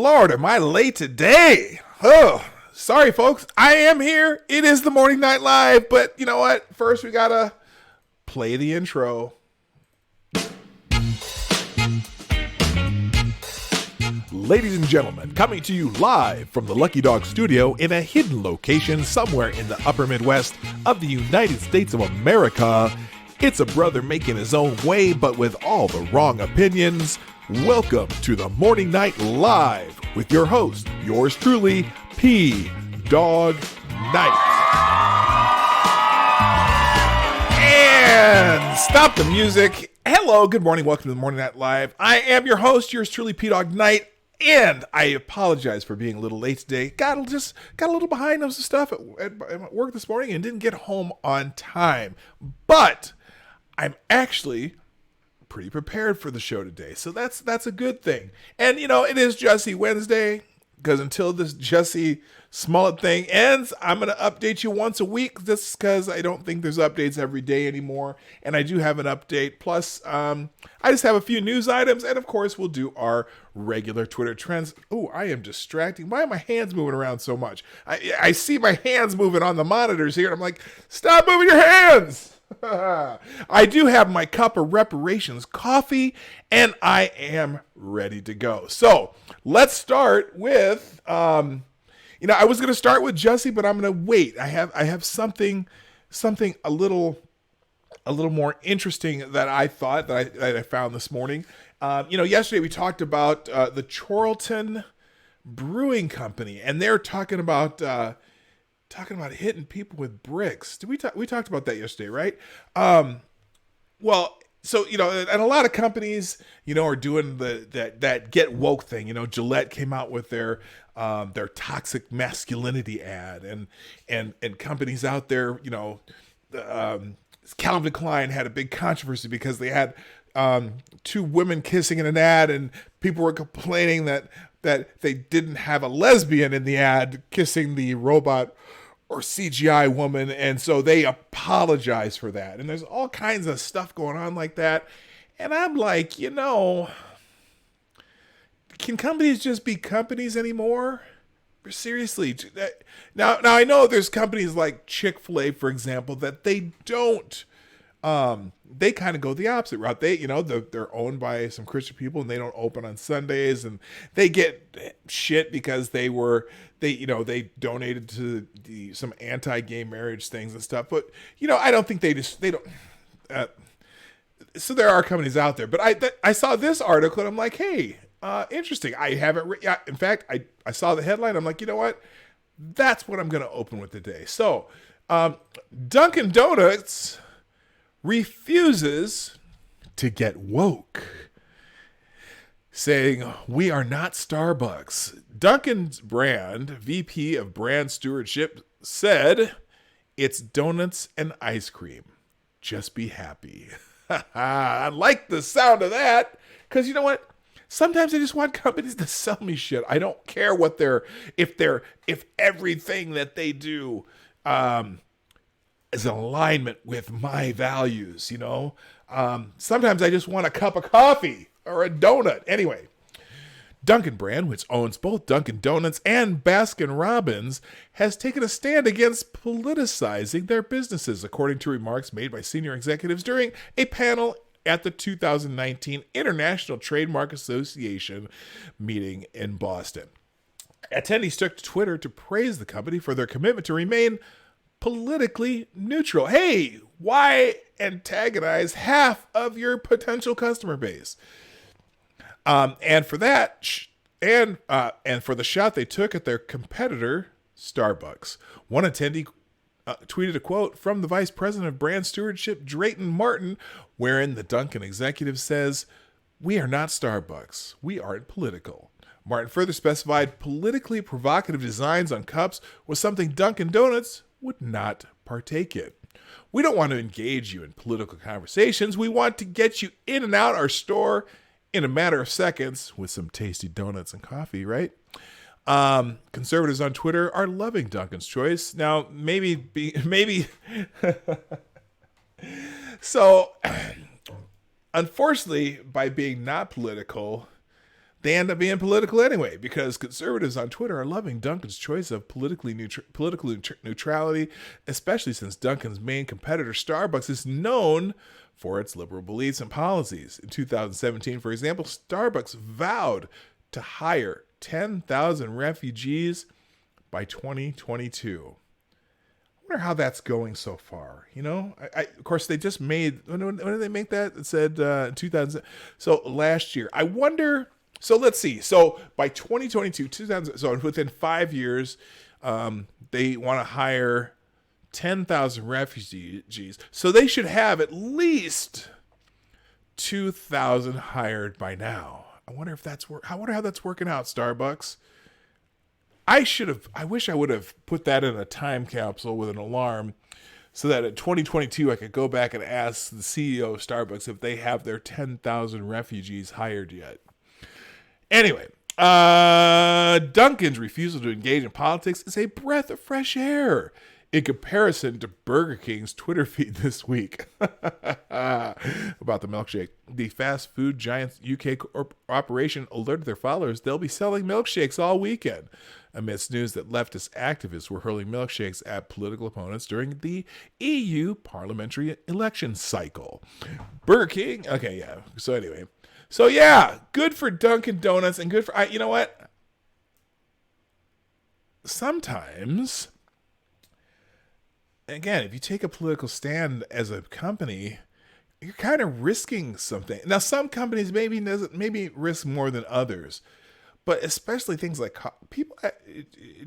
Lord, am I late today? Oh, sorry, folks. I am here. It is the Morning Night Live, but you know what? First, we gotta play the intro. Ladies and gentlemen, coming to you live from the Lucky Dog Studio in a hidden location somewhere in the upper Midwest of the United States of America, it's a brother making his own way, but with all the wrong opinions. Welcome to the Morning Night Live with your host, yours truly, Dawg Knight. And stop the music. Hello, good morning, welcome to the Morning Night Live. I am your host, yours truly, Dawg Knight. And I apologize for being a little late today. Got a little behind on some stuff at work this morning and didn't get home on time. But I'm actually pretty prepared for the show today, so that's a good thing. And you know, it is Jussie Wednesday, because until this Jussie Smollett thing ends, I'm going to update you once a week, just because I don't think there's updates every day anymore. And I do have an update. Plus, I just have a few news items, and of course, we'll do our regular Twitter trends. Oh, I am distracting. Why are my hands moving around so much? I see my hands moving on the monitors here, and I'm like, stop moving your hands! I do have my cup of Reparations Coffee, and I am ready to go. So let's start with, I was going to start with Jussie, but I'm going to wait. I have something a little more interesting that I thought that I found this morning. Yesterday we talked about the Chorlton Brewing Company, and they're talking about hitting people with bricks. We talked about that yesterday, right? So, and a lot of companies, are doing that get woke thing. Gillette came out with their toxic masculinity ad, and companies out there, Calvin Klein had a big controversy because they had two women kissing in an ad, and people were complaining that they didn't have a lesbian in the ad kissing the robot or CGI woman, and so they apologize for that. And there's all kinds of stuff going on like that. And I'm like, can companies just be companies anymore? Seriously. Now I know there's companies like Chick-fil-A, for example, that they don't, they kind of go the opposite route. They're owned by some Christian people, and they don't open on Sundays, and they get shit because they donated to some anti-gay marriage things and stuff. But I don't think they don't. So there are companies out there, but I saw this article and I'm like, hey, interesting. I haven't. In fact, I saw the headline. I'm like, you know what? That's what I'm going to open with today. So, Dunkin Donuts refuses to get woke, saying, we are not Starbucks. Dunkin's brand VP of brand stewardship said, it's donuts and ice cream. Just be happy. I like the sound of that, because you know what? Sometimes I just want companies to sell me shit. I don't care what if everything that they do is in alignment with my values, Sometimes I just want a cup of coffee or a donut. Anyway, Dunkin' brand, which owns both Dunkin' Donuts and Baskin Robbins, has taken a stand against politicizing their businesses, according to remarks made by senior executives during a panel at the 2019 International Trademark Association meeting in Boston. Attendees took to Twitter to praise the company for their commitment to remain politically neutral. Hey, why antagonize half of your potential customer base? And for that, and for the shot they took at their competitor, Starbucks. One attendee tweeted a quote from the Vice President of Brand Stewardship, Drayton Martin, wherein the Dunkin' executive says, we are not Starbucks. We aren't political. Martin further specified politically provocative designs on cups was something Dunkin' Donuts would not partake in. We don't want to engage you in political conversations. We want to get you in and out our store in a matter of seconds with some tasty donuts and coffee, right? Conservatives on Twitter are loving Dunkin's choice. Now, maybe. So, unfortunately, by being not political, they end up being political anyway, because conservatives on Twitter are loving Dunkin's choice of political neutrality, especially since Dunkin's main competitor, Starbucks, is known for its liberal beliefs and policies. In 2017, for example, Starbucks vowed to hire 10,000 refugees by 2022. I wonder how that's going so far. Of course, they just made, when did they make that? It said 2000. So last year. I wonder, so let's see. So by 2022, 2000, so within 5 years, they want to hire 10,000 refugees. So they should have at least 2,000 hired by now. I wonder if I wonder how that's working out, Starbucks. I wish I would have put that in a time capsule with an alarm so that in 2022 I could go back and ask the CEO of Starbucks if they have their 10,000 refugees hired yet. Anyway, Dunkin's refusal to engage in politics is a breath of fresh air in comparison to Burger King's Twitter feed this week about the milkshake. The fast food giant's UK operation alerted their followers they'll be selling milkshakes all weekend, amidst news that leftist activists were hurling milkshakes at political opponents during the EU parliamentary election cycle. Burger King, okay, yeah. So anyway, good for Dunkin' Donuts and good for, you know what? Sometimes, again, if you take a political stand as a company, you're kind of risking something. Now, some companies maybe risk more than others, but especially things like people.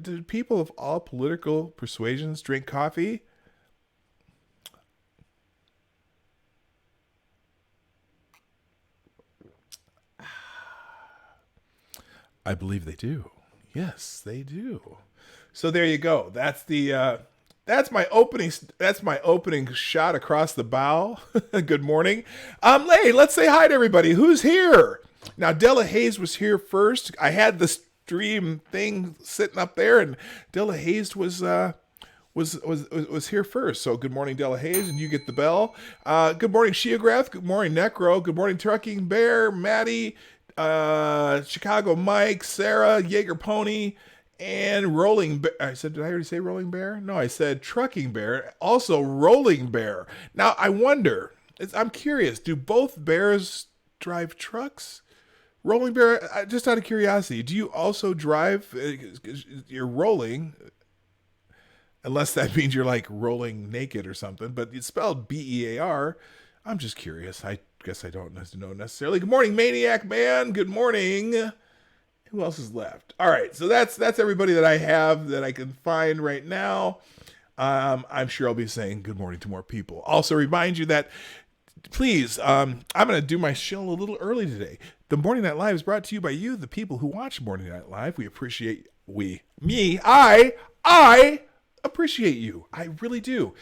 Do people of all political persuasions drink coffee? I believe they do. Yes, they do. So there you go. That's my opening shot across the bow. Good morning. Hey, let's say hi to everybody. Who's here? Now, Della Hayes was here first. I had the stream thing sitting up there, and Della Hayes was here first. So good morning, Della Hayes, and you get the bell. Good morning, Sheograph. Good morning, Necro. Good morning, Trucking Bear, Maddie, Chicago Mike, Sarah, Jaeger Pony, and Rolling Bear. Did I already say Rolling Bear? No, I said Trucking Bear. Also Rolling Bear. Now, I wonder, I'm curious, do both bears drive trucks? Rolling Bear, just out of curiosity, do you also drive? You're rolling, unless that means you're like rolling naked or something, but it's spelled Bear. I'm just curious. I guess I don't know necessarily. Good morning, Maniac Man. Good morning. Who else is left? All right, so that's everybody that I have that I can find right now. I'm sure I'll be saying good morning to more people. Also, remind you that, please, I'm going to do my show a little early today. The Morning Night Live is brought to you by you, the people who watch Morning Night Live. We appreciate, I appreciate you. I really do.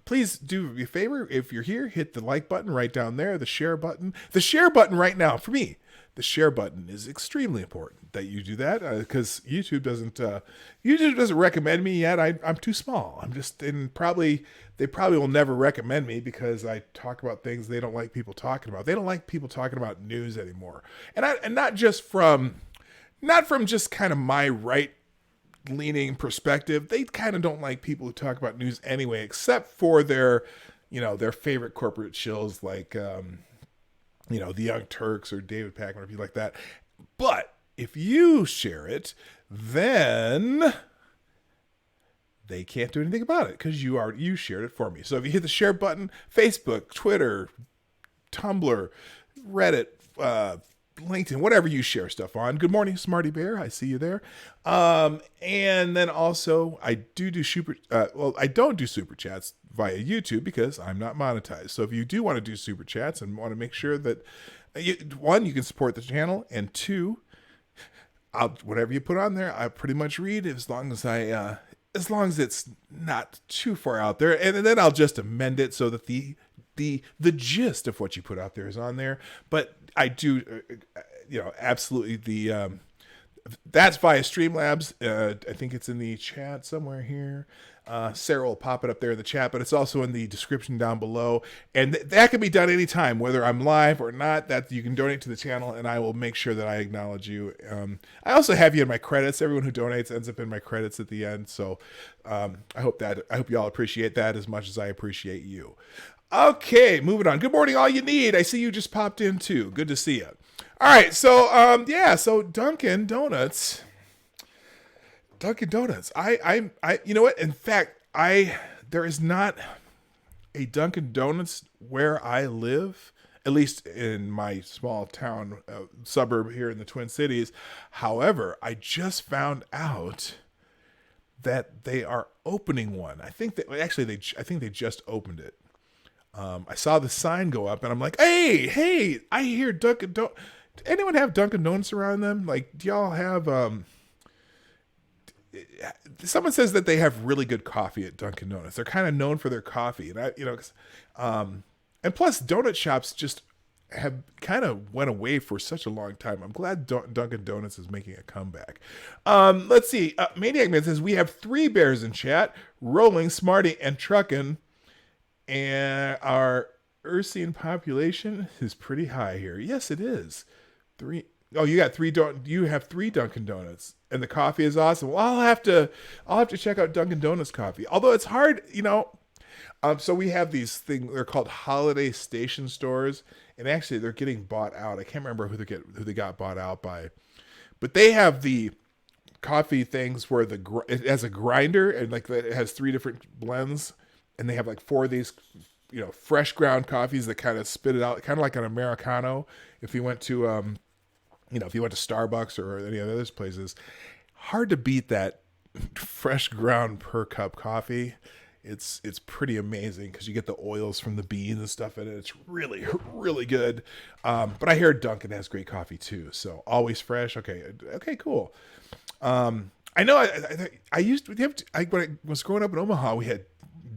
Please do me a favor. If you're here, hit the like button right down there, the share button. The share button right now, for me, the share button is extremely important that you do that, because YouTube doesn't recommend me yet. I'm too small. They probably will never recommend me because I talk about things they don't like people talking about. They don't like people talking about news anymore, and not from just kind of my right leaning perspective. They kind of don't like people who talk about news anyway, except for their favorite corporate shills like the Young Turks or David Pakman or people like that. But if you share it, then they can't do anything about it because you shared it for me. So if you hit the share button, Facebook, Twitter, Tumblr, Reddit, LinkedIn, whatever you share stuff on. Good morning, Smarty Bear. I see you there. And then also I do super. I don't do super chats via YouTube because I'm not monetized. So if you do want to do super chats and want to make sure that you can support the channel, and two, whatever you put on there, I pretty much read as long as it's not too far out there, and then I'll just amend it so that the gist of what you put out there is on there. But I do, absolutely that's via Streamlabs. I think it's in the chat somewhere here. Sarah will pop it up there in the chat, but it's also in the description down below. And that can be done anytime, whether I'm live or not. That you can donate to the channel, and I will make sure that I acknowledge you. I also have you in my credits. Everyone who donates ends up in my credits at the end. So I hope you all appreciate that as much as I appreciate you. Okay, moving on. Good morning, all you need. I see you just popped in too. Good to see you. All right, so so Dunkin Donuts. Dunkin Donuts. You know what? In fact, there is not a Dunkin Donuts where I live, at least in my small town suburb here in the Twin Cities. However, I just found out that they are opening one. I think they just opened it. I saw the sign go up, and I'm like, hey, I hear Dunkin' Donuts. Anyone have Dunkin' Donuts around them? Like, do y'all have someone says that they have really good coffee at Dunkin' Donuts. They're kind of known for their coffee, and and plus donut shops just have kind of went away for such a long time. I'm glad Dunkin' Donuts is making a comeback. Let's see. Maniac Man says we have 3 bears in chat: Rolling, Smarty, and Truckin', and our Ursine population is pretty high here. Yes, it is. 3. Oh, you got 3. You have 3 Dunkin' Donuts, and the coffee is awesome. Well, I'll have to check out Dunkin' Donuts coffee. Although it's hard, so we have these things. They're called holiday station stores, and actually they're getting bought out. I can't remember who they got bought out by, but they have the coffee things where it has a grinder, and like it has 3 different blends, and they have like 4 of these, fresh ground coffees that kind of spit it out, kind of like an Americano. If you went to if you went to Starbucks or any of those places, hard to beat that fresh ground per cup coffee. It's pretty amazing because you get the oils from the beans and stuff in it. It's really, really good. But I hear Dunkin' has great coffee too. So always fresh. Okay, cool. I know when I was growing up in Omaha, we had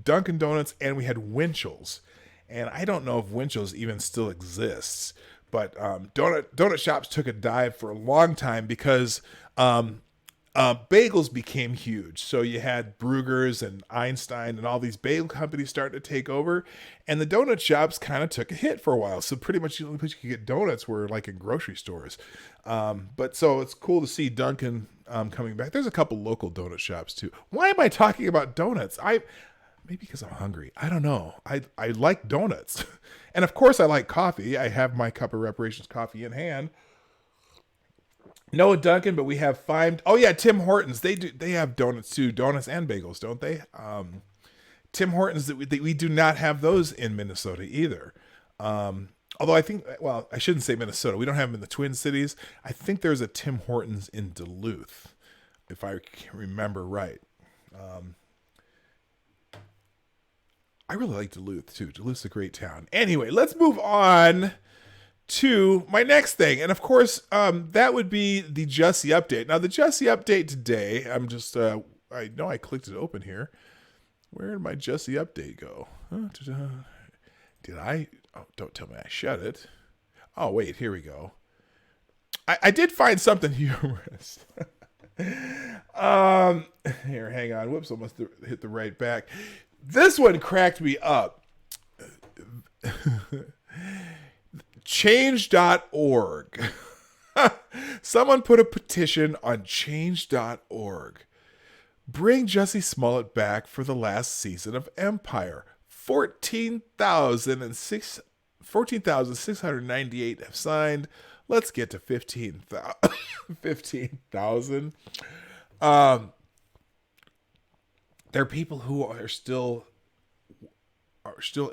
Dunkin' Donuts and we had Winchell's. And I don't know if Winchell's even still exists. But donut shops took a dive for a long time because bagels became huge. So you had Bruegger's and Einstein and all these bagel companies starting to take over. And the donut shops kind of took a hit for a while. So pretty much the only place you could get donuts were like in grocery stores. But so it's cool to see Dunkin' coming back. There's a couple local donut shops too. Why am I talking about donuts? Maybe because I'm hungry. I don't know. I like donuts. And of course I like coffee. I have my cup of Reparations coffee in hand. No Dunkin', but we have 5. Oh yeah, Tim Hortons. They have donuts too. Donuts and bagels, don't they? Tim Hortons, we do not have those in Minnesota either. Although I think, well, I shouldn't say Minnesota. We don't have them in the Twin Cities. I think there's a Tim Hortons in Duluth, if I can remember right. I really like Duluth too. Duluth's a great town. Anyway, let's move on to my next thing. And of course, that would be the Jussie update. Now, the Jussie update today, I'm just, I know I clicked it open here. Where did my Jussie update go? Did I? Oh, don't tell me I shut it. Oh, wait, here we go. I did find something humorous. Here, hang on. Whoops, almost hit the right back. This one cracked me up. Change.org. Someone put a petition on change.org. Bring Jussie Smollett back for the last season of Empire. 14,698 have signed. Let's get to 15,000. There are people who are still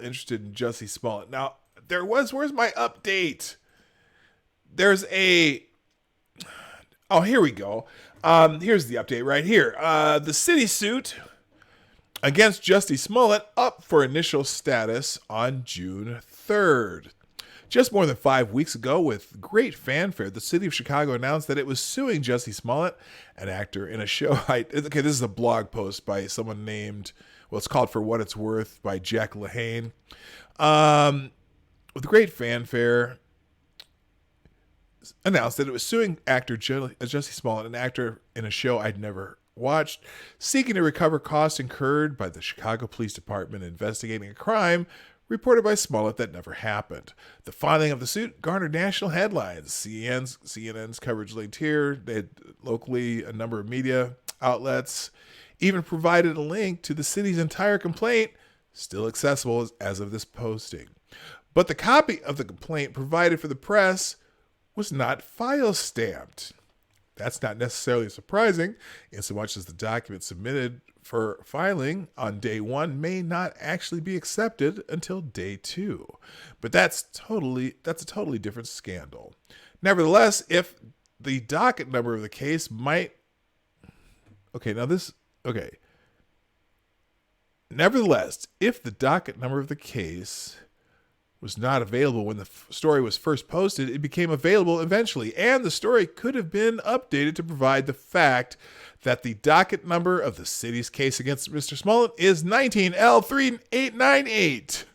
interested in Jussie Smollett. Now, where's my update? There's here we go. Here's the update right here. The city suit against Jussie Smollett up for initial status on June 3rd. Just more than 5 weeks ago, with great fanfare, the city of Chicago announced that it was suing Jussie Smollett, an actor in a show. This is a blog post by someone named, well, it's called For What It's Worth by Jack Lahane. With great fanfare, announced that it was suing actor Jussie Smollett, an actor in a show I'd never watched, seeking to recover costs incurred by the Chicago Police Department investigating a crime reported by Smollett that never happened. The filing of the suit garnered national headlines. CNN's coverage linked here. They had locally a number of media outlets even provided a link to the city's entire complaint, still accessible as of this posting. But the copy of the complaint provided for the press was not file stamped. That's not necessarily surprising, insomuch as the document submitted for filing on day 1 may not actually be accepted until day 2. But that's a totally different scandal. Nevertheless, if the docket number of the case might... Nevertheless, if the docket number of the case was not available when the story was first posted, it became available eventually, and the story could have been updated to provide the fact that the docket number of the city's case against Mr. Smollett is 19L3898.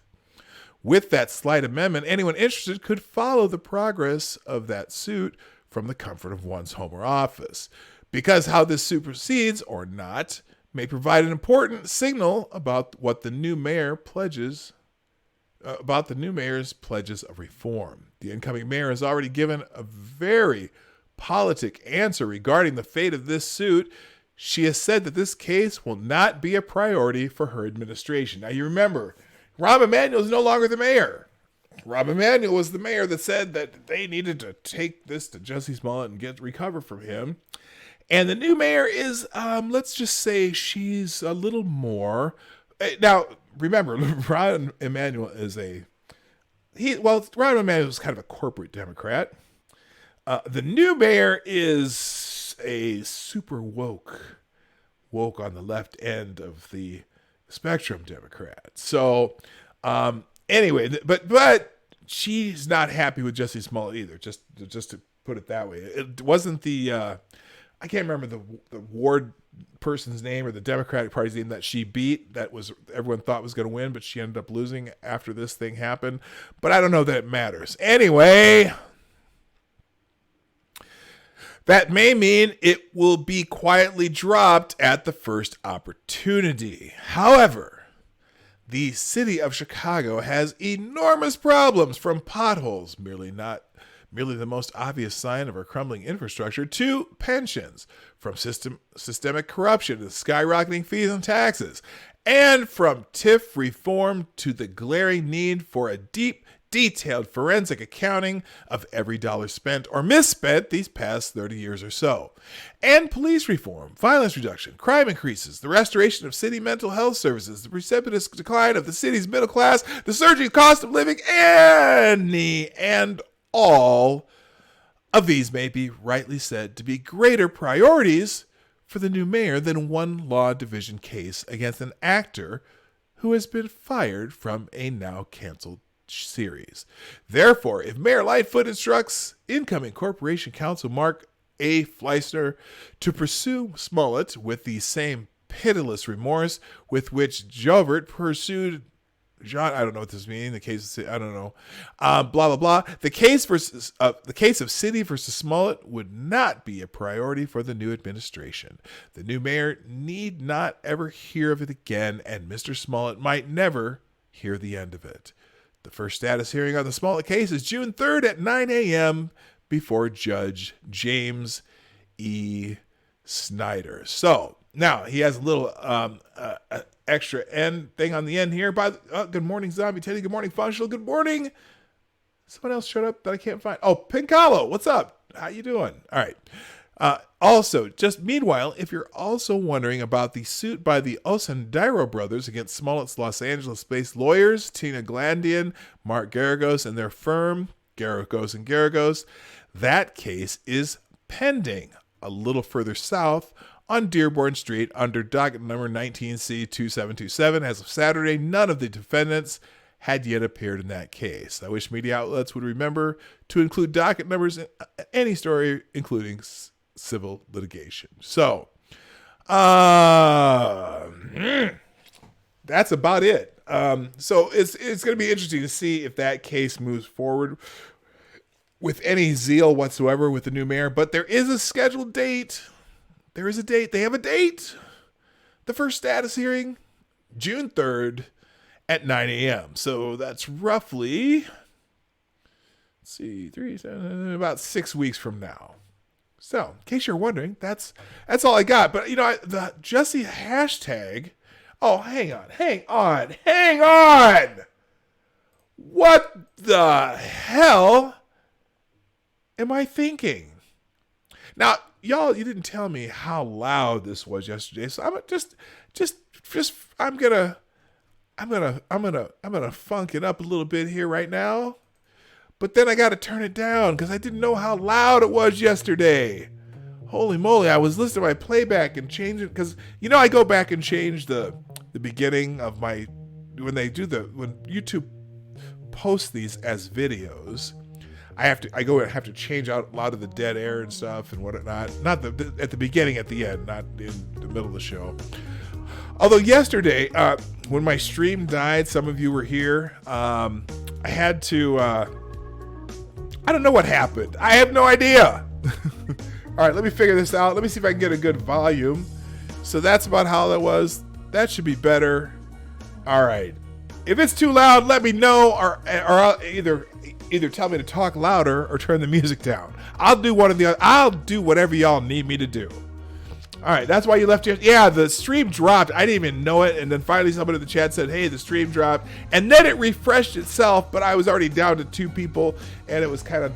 With that slight amendment, anyone interested could follow the progress of that suit from the comfort of one's home or office, because how this suit proceeds or not may provide an important signal about what the new mayor pledges about the new mayor's pledges of reform. The incoming mayor has already given a very politic answer regarding the fate of this suit. She has said that this case will not be a priority for her administration. Now, you remember, Rahm Emanuel is no longer the mayor. Rahm Emanuel was the mayor that said that they needed to take this to Jussie Smollett and recover from him. And the new mayor is, let's just say she's a little more... Now, remember, Rahm Emanuel is Rahm Emanuel is kind of a corporate Democrat. The new mayor is a super woke on the left end of the spectrum Democrat. So, anyway, but she's not happy with Jussie Smollett either. Just to put it that way, it wasn't the I can't remember the ward person's name or the Democratic Party's name that she beat, that was everyone thought was going to win, but she ended up losing after this thing happened. But I don't know that it matters. Anyway, that may mean it will be quietly dropped at the first opportunity. However, the city of Chicago has enormous problems, from potholes, merely the most obvious sign of our crumbling infrastructure, to pensions, from systemic corruption to skyrocketing fees and taxes, and from TIF reform to the glaring need for a deep, detailed forensic accounting of every dollar spent or misspent these past 30 years or so, and police reform, violence reduction, crime increases, the restoration of city mental health services, the precipitous decline of the city's middle class, the surging cost of living, and all of these may be rightly said to be greater priorities for the new mayor than one law division case against an actor who has been fired from a now canceled series. Therefore, if Mayor Lightfoot instructs incoming Corporation Counsel Mark A. Fleissner to pursue Smollett with the same pitiless remorse with which Jovert pursued John, I don't know what this means. The case of, I don't know. Blah blah blah. The case of City versus Smollett would not be a priority for the new administration. The new mayor need not ever hear of it again, and Mr. Smollett might never hear the end of it. The first status hearing on the Smollett case is June 3rd at 9 a.m. before Judge James E. Snyder. So now he has a little extra end thing on the end here. Good morning, Zombie Teddy. Good morning, Functional. Good morning. Someone else showed up that I can't find. Oh, Pincalo. What's up? How you doing? All right. Also, just meanwhile, if you're also wondering about the suit by the Osendairo brothers against Smollett's Los Angeles-based lawyers, Tina Glandian, Mark Garagos, and their firm, Garagos and Garagos, that case is pending a little further south on Dearborn Street under docket number 19C2727. As of Saturday, none of the defendants had yet appeared in that case. I wish media outlets would remember to include docket numbers in any story, including civil litigation. So, that's about it. So it's going to be interesting to see if that case moves forward with any zeal whatsoever with the new mayor. But there is a scheduled date there is a date. They have a date. The first status hearing, June 3rd at 9 a.m. So that's roughly, let's see, about 6 weeks from now. So, in case you're wondering, that's all I got. But, the Jussie hashtag, oh, hang on. What the hell am I thinking? Now, y'all, you didn't tell me how loud this was yesterday, so I'm gonna funk it up a little bit here right now. But then I got to turn it down because I didn't know how loud it was yesterday. Holy moly, I was listening to my playback and change it because, I go back and change the beginning of my, when YouTube posts these as videos, I have to change out a lot of the dead air and stuff and whatnot. Not at the beginning, at the end, not in the middle of the show. Although yesterday, when my stream died, some of you were here, I had to... I don't know what happened. I have no idea. All right, let me figure this out. Let me see if I can get a good volume. So that's about how that was. That should be better. All right. If it's too loud, let me know, or I'll either tell me to talk louder or turn the music down. I'll do one of the other. I'll do whatever y'all need me to do. All right, that's why you left your... Yeah, the stream dropped. I didn't even know it. And then finally somebody in the chat said, hey, the stream dropped. And then it refreshed itself, but I was already down to 2 people. And it was kind of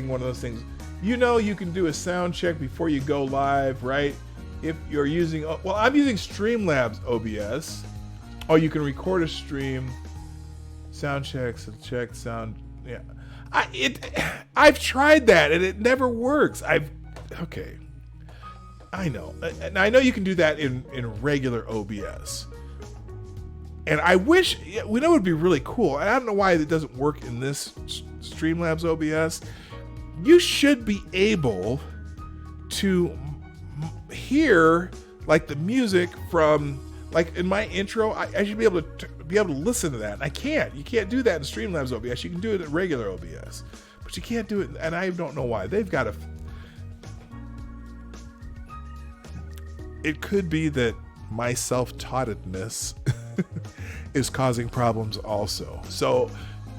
one of those things. You can do a sound check before you go live, right? If you're using... Well, I'm using Streamlabs OBS. Oh, you can record a stream. Sound checks and check sound... Yeah. I've tried that, and it never works. Okay. I know. And I know you can do that in regular OBS. And I wish, we know it would be really cool. And I don't know why it doesn't work in this Streamlabs OBS. You should be able to hear like the music from, like in my intro, I should be able to listen to that. And I can't. You can't do that in Streamlabs OBS. You can do it in regular OBS. But you can't do it, and I don't know why. They've got to... It could be that my self-taughtedness is causing problems also. So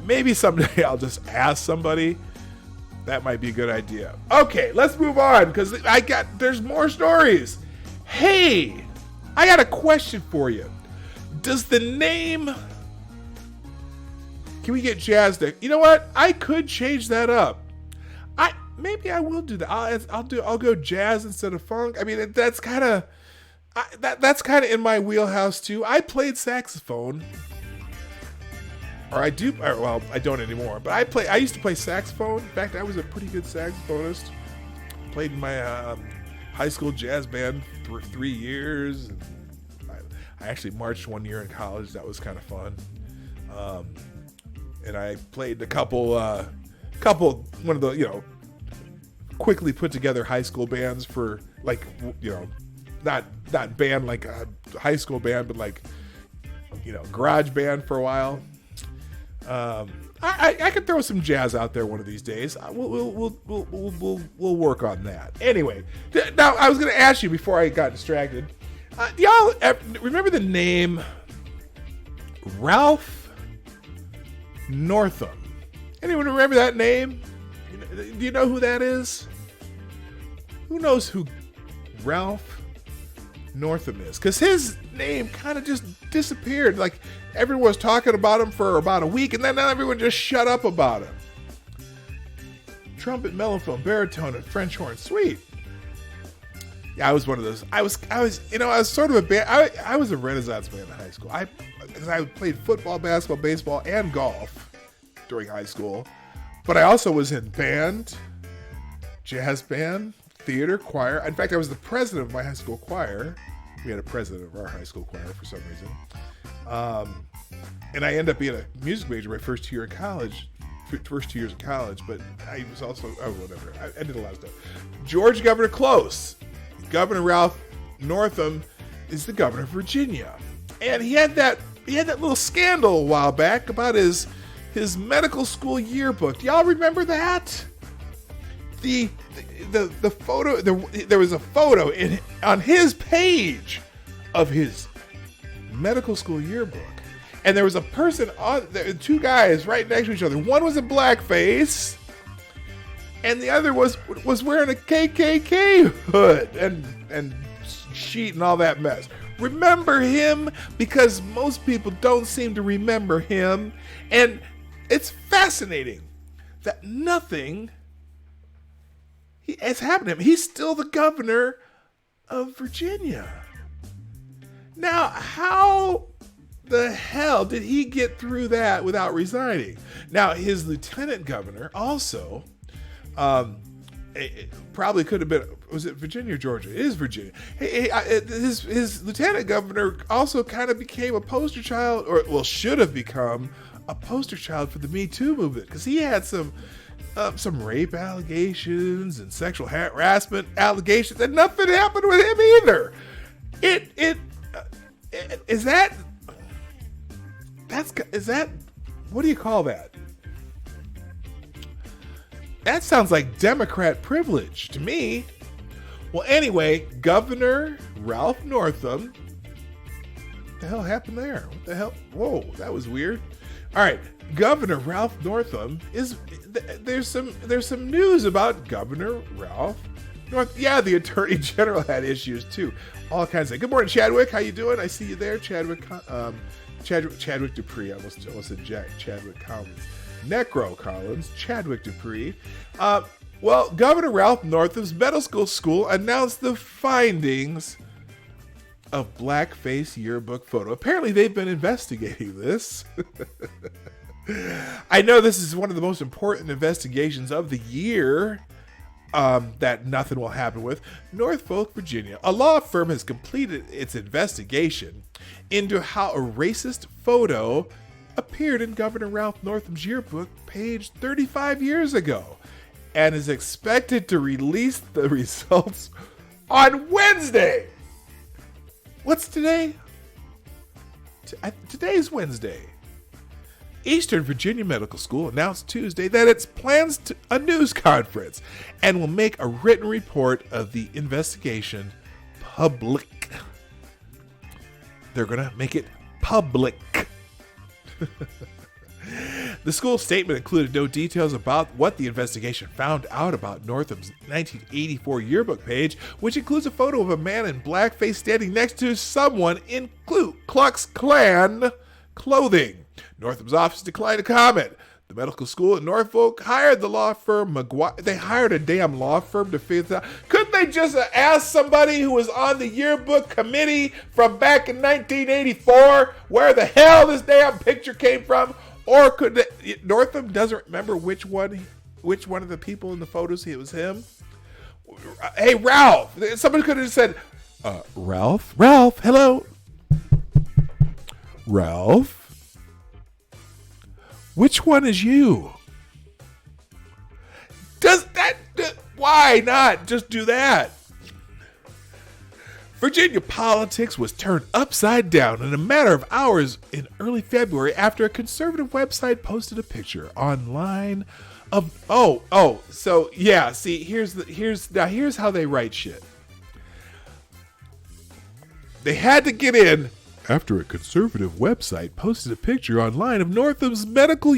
maybe someday I'll just ask somebody. That might be a good idea. Okay, let's move on because there's more stories. Hey, I got a question for you. Does the name... Can we get Jazz there? You know what? I could change that up. Maybe I will do that. I'll go jazz instead of funk. I mean, that's kind of in my wheelhouse too. I played saxophone, or I do. Well, I don't anymore. But I used to play saxophone. In fact, I was a pretty good saxophonist. Played in my high school jazz band for 3 years. And I actually marched 1 year in college. That was kind of fun. And I played a couple one of the quickly put together high school bands for not band like a high school band, but like garage band for a while. I could throw some jazz out there one of these days. We'll work on that. Anyway, now I was going to ask you before I got distracted. Do y'all remember the name Ralph Northam? Anyone remember that name? Do you know who that is? Who knows who Ralph Northam is? Because his name kind of just disappeared. Like, everyone was talking about him for about a week, and then everyone just shut up about him. Trumpet, mellophone, baritone, and French horn. Sweet. Yeah, I was one of those. I was sort of a band. I was a Renaissance band in high school. I played football, basketball, baseball, and golf during high school. But I also was in band, jazz band, theater, choir. In fact, I was the president of my high school choir. We had a president of our high school choir for some reason. And I ended up being a music major my first 2 years of college. But I was also, whatever. I did a lot of stuff. George Governor Close. Governor Ralph Northam is the governor of Virginia. And he had that little scandal a while back about his medical school yearbook. Do y'all remember that? the photo, there was a photo on his page of his medical school yearbook, and there was a person on there, two guys right next to each other. One was in blackface, and the other was wearing a KKK hood and sheet and all that mess. Remember him? Because most people don't seem to remember him, and it's fascinating that nothing has happened to him. He's still the governor of Virginia. Now, how the hell did he get through that without resigning? Now, his lieutenant governor also it probably could have been, was it Virginia or Georgia? It is Virginia. His lieutenant governor also kind of became a poster child, or should have become a poster child for the Me Too movement, because he had some rape allegations and sexual harassment allegations, and nothing happened with him either. Is that what do you call that? That sounds like Democrat privilege to me. Well, anyway, Governor Ralph Northam. What the hell happened there? What the hell? Whoa, that was weird. All right, Governor Ralph Northam there's some news about Governor Ralph Northam. Yeah, the Attorney General had issues too. All kinds of. Good morning, Chadwick. How you doing? I see you there, Chadwick. Chadwick Dupree. I almost said Chadwick Collins. Necro Collins, Chadwick Dupree. Well, Governor Ralph Northam's medical school announced the findings of blackface yearbook photo. Apparently, they've been investigating this. I know this is one of the most important investigations of the year that nothing will happen with. Norfolk, Virginia. A law firm has completed its investigation into how a racist photo appeared in Governor Ralph Northam's yearbook page 35 years ago, and is expected to release the results on Wednesday. What's today? Today's Wednesday. Eastern Virginia Medical School announced Tuesday that it plans a news conference and will make a written report of the investigation public. They're going to make it public. The school statement included no details about what the investigation found out about Northam's 1984 yearbook page, which includes a photo of a man in blackface standing next to someone in Ku Klux Klan clothing. Northam's office declined to comment. The medical school in Norfolk hired the law firm McGuire. They hired a damn law firm to figure this out. Couldn't they just ask somebody who was on the yearbook committee from back in 1984 where the hell this damn picture came from? Or could Northam doesn't remember which one of the people in the photos it was him? Hey, Ralph. Somebody could have said, Ralph, hello. Ralph. Which one is you? Why not just do that? Virginia politics was turned upside down in a matter of hours in early February after a conservative website posted a picture online of here's how they write shit. They had to get in after a conservative website posted a picture online of Northam's medical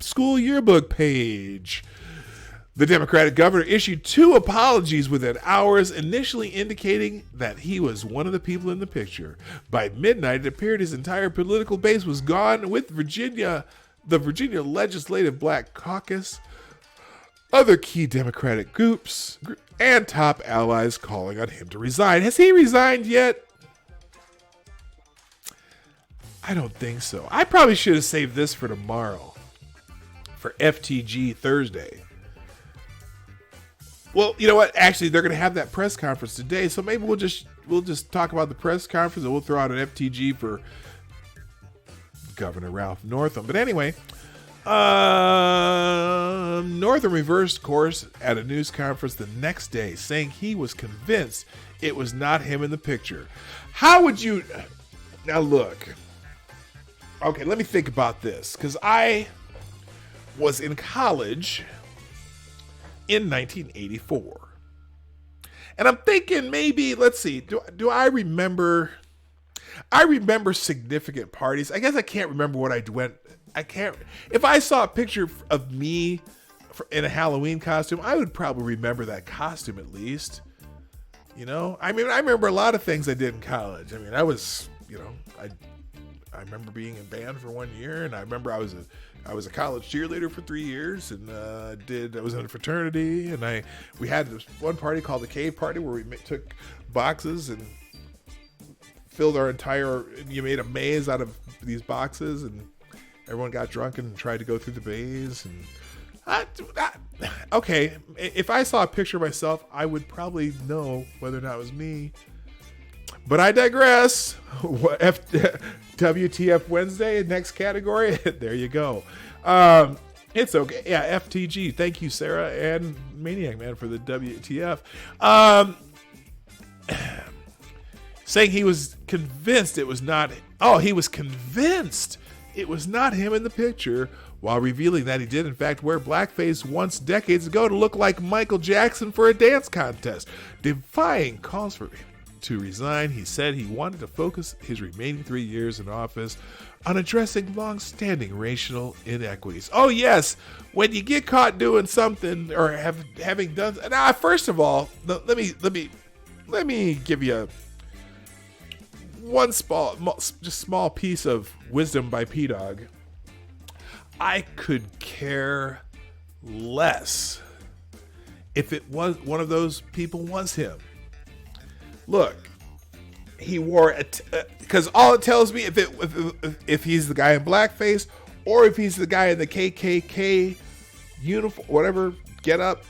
school yearbook page. The Democratic governor issued 2 apologies within hours, initially indicating that he was one of the people in the picture. By midnight, it appeared his entire political base was gone, with the Virginia Legislative Black Caucus, other key Democratic groups, and top allies calling on him to resign. Has he resigned yet? I don't think so. I probably should have saved this for tomorrow, for FTG Thursday. Well, you know what? Actually, they're going to have that press conference today, so maybe we'll just talk about the press conference, and we'll throw out an FTG for Governor Ralph Northam. But anyway, Northam reversed course at a news conference the next day, saying he was convinced it was not him in the picture. How would you... Now, look. Okay, let me think about this, because I was in college in 1984. And I'm thinking maybe, let's see, do I remember? I remember significant parties. I guess I can't remember what I went. I can't. If I saw a picture of me in a Halloween costume, I would probably remember that costume at least. You know, I mean, I remember a lot of things I did in college. I mean, I was, you know, I remember being in band for 1 year, and I remember I was a college cheerleader for 3 years, and I was in a fraternity, and we had this one party called the Cave Party where we took boxes and filled you made a maze out of these boxes, and everyone got drunk and tried to go through the maze. And okay, if I saw a picture of myself, I would probably know whether or not it was me. But I digress. WTF Wednesday, next category. There you go. It's okay. Yeah, FTG. Thank you, Sarah and Maniac Man, for the WTF. Saying he was convinced it was not. Oh, he was convinced it was not him in the picture, while revealing that he did in fact wear blackface once decades ago to look like Michael Jackson for a dance contest. Defying calls for him to resign, he said he wanted to focus his remaining 3 years in office on addressing long-standing racial inequities. Oh yes, when you get caught doing something or having done. Now, first of all, let me give you one small piece of wisdom by P-Dog. I could care less if it was one of those people was him. Look, he wore it because all it tells me if he's the guy in blackface or if he's the guy in the KKK uniform, whatever, get up.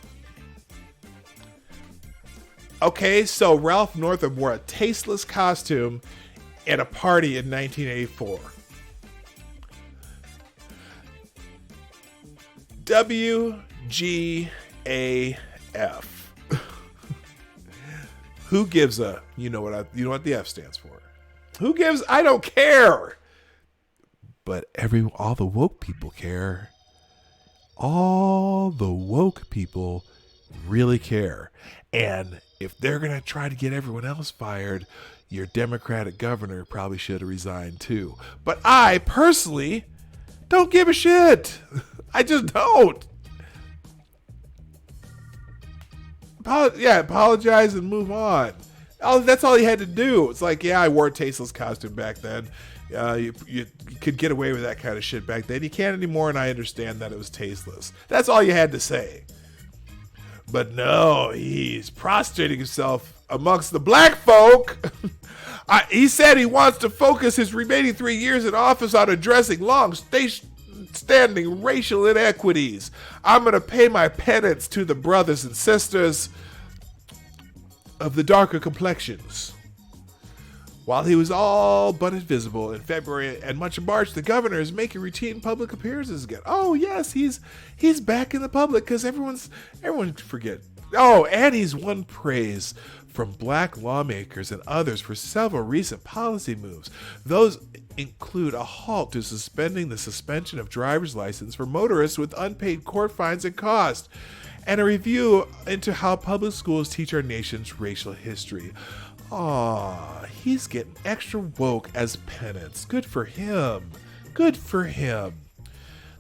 Okay, so Ralph Northam wore a tasteless costume at a party in 1984. WGAF. Who gives a, you know what the F stands for? Who gives? I don't care. But all the woke people care. All the woke people really care. And if they're going to try to get everyone else fired, your Democratic governor probably should have resigned too. But I personally don't give a shit. I just don't. Apologize and move on. That's all you had to do. It's like, yeah, I wore a tasteless costume back then. You could get away with that kind of shit back then. You can't anymore, and I understand that it was tasteless. That's all you had to say. But no, he's prostrating himself amongst the black folk. He said he wants to focus his remaining 3 years in office on addressing long-standing racial inequities. I'm going to pay my penance to the brothers and sisters of the darker complexions. While he was all but invisible in February and much of March, the governor is making routine public appearances again. Oh yes, he's back in the public because everyone forget. Oh, and he's won praise from black lawmakers and others for several recent policy moves. Those include a halt to suspending the suspension of driver's license for motorists with unpaid court fines and costs, and a review into how public schools teach our nation's racial history. Aw, he's getting extra woke as penance. Good for him. Good for him.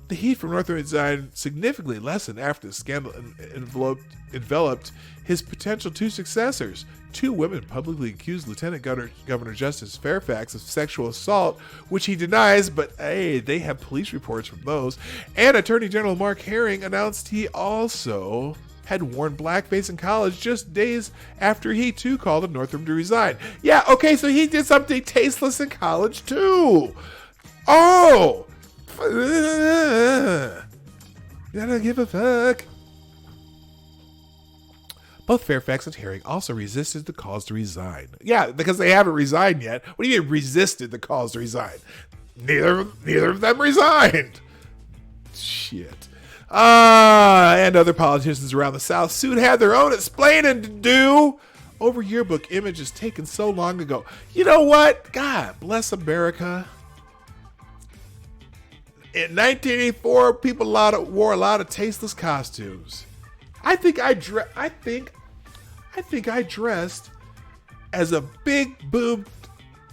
The heat from Northam resign significantly lessened after the scandal enveloped his potential two successors. Two women publicly accused Lieutenant Governor Justice Fairfax of sexual assault, which he denies, but hey, they have police reports from those. And Attorney General Mark Herring announced he also had worn blackface in college just days after he too called on Northam to resign. Yeah, okay, so he did something tasteless in college too. Oh! I don't give a fuck. Both Fairfax and Herring also resisted the calls to resign. Yeah, because they haven't resigned yet. What do you mean resisted the calls to resign? Neither of them resigned. Shit. And other politicians around the South soon had their own explaining to do over yearbook images taken so long ago. You know what? God bless America. In 1984, people wore a lot of tasteless costumes. I think I dressed as a big boobed,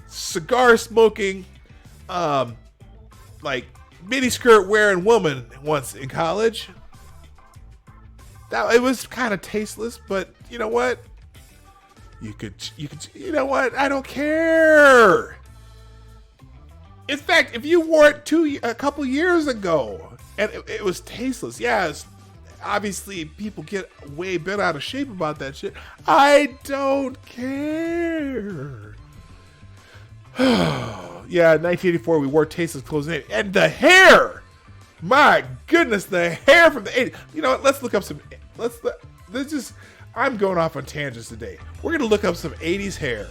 cigar smoking, like mini skirt wearing woman once in college. That it was kind of tasteless, but you know what? You could, you know what? I don't care. In fact, if you wore it a couple years ago and it was tasteless, yes, obviously people get way bent out of shape about that shit. I don't care. Yeah, in 1984 we wore tasteless clothes and the hair. My goodness, the hair from the 80s. You know what? Let's look up some. I'm going off on tangents today. We're gonna look up some 80s hair.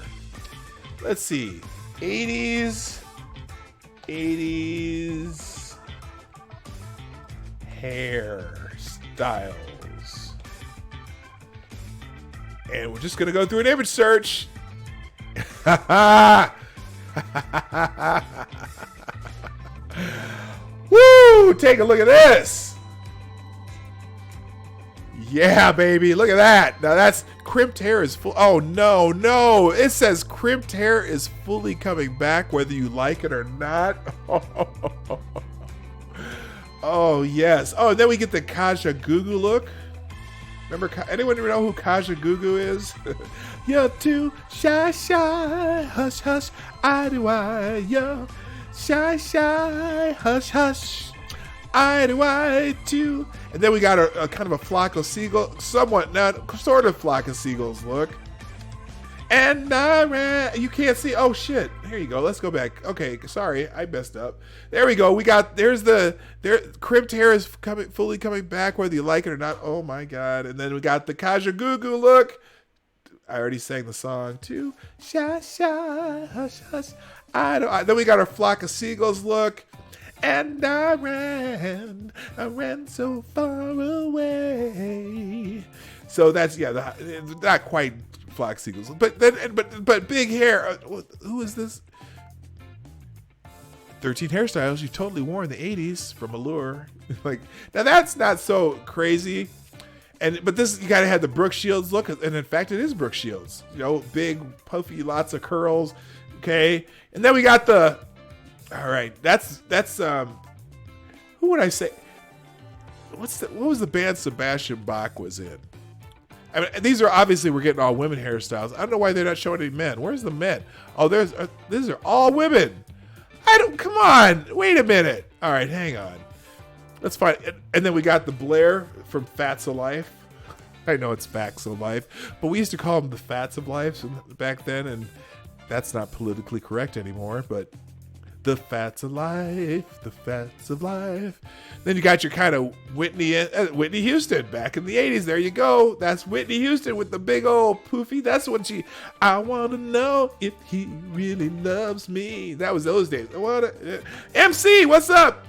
Let's see, 80s hair styles, and we're just gonna go through an image search. Woo! Take a look at this. Yeah, baby, look at that. Now that's crimped hair is full. Oh no, it says crimped hair is fully coming back whether you like it or not. Oh yes. Oh, and then we get the Kaja Gugu look. Remember, anyone know who Kaja Gugu is? You're too shy, hush, hush, I do I. Yo, shy, hush, hush, I do I too. And then we got a kind of a flock of seagulls, somewhat, not sort of flock of seagulls look. And I ran. You can't see. Oh shit! Here you go. Let's go back. Okay, sorry, I messed up. There we go. We got. There's crimped hair is fully coming back whether you like it or not. Oh my god! And then we got the Kaja Gugu look. I already sang the song too. Shy, hush, hush. Then we got our flock of seagulls look. And I ran so far away. So that's not quite flock seagulls, but big hair. Who is this? 13 hairstyles you've totally worn in the 80s from Allure. Like, now that's not so crazy. But this, you gotta have the Brooke Shields look, and in fact it is Brooke Shields. You know, big, puffy, lots of curls. Okay, and then we got the. All right, that's who would I say? What was the band Sebastian Bach was in? I mean, these are obviously we're getting all women hairstyles. I don't know why they're not showing any men. Where's the men? Oh, these are all women. Come on, wait a minute. All right, hang on. Let's find. And then we got the Blair from Fats of Life. I know it's Facts of Life, but we used to call them the Fats of Life back then, and that's not politically correct anymore, but. The Fats of Life, the Fats of Life. Then you got your kind of Whitney Houston back in the 80s. There you go. That's Whitney Houston with the big old poofy. That's when I want to know if he really loves me. That was those days. MC, what's up?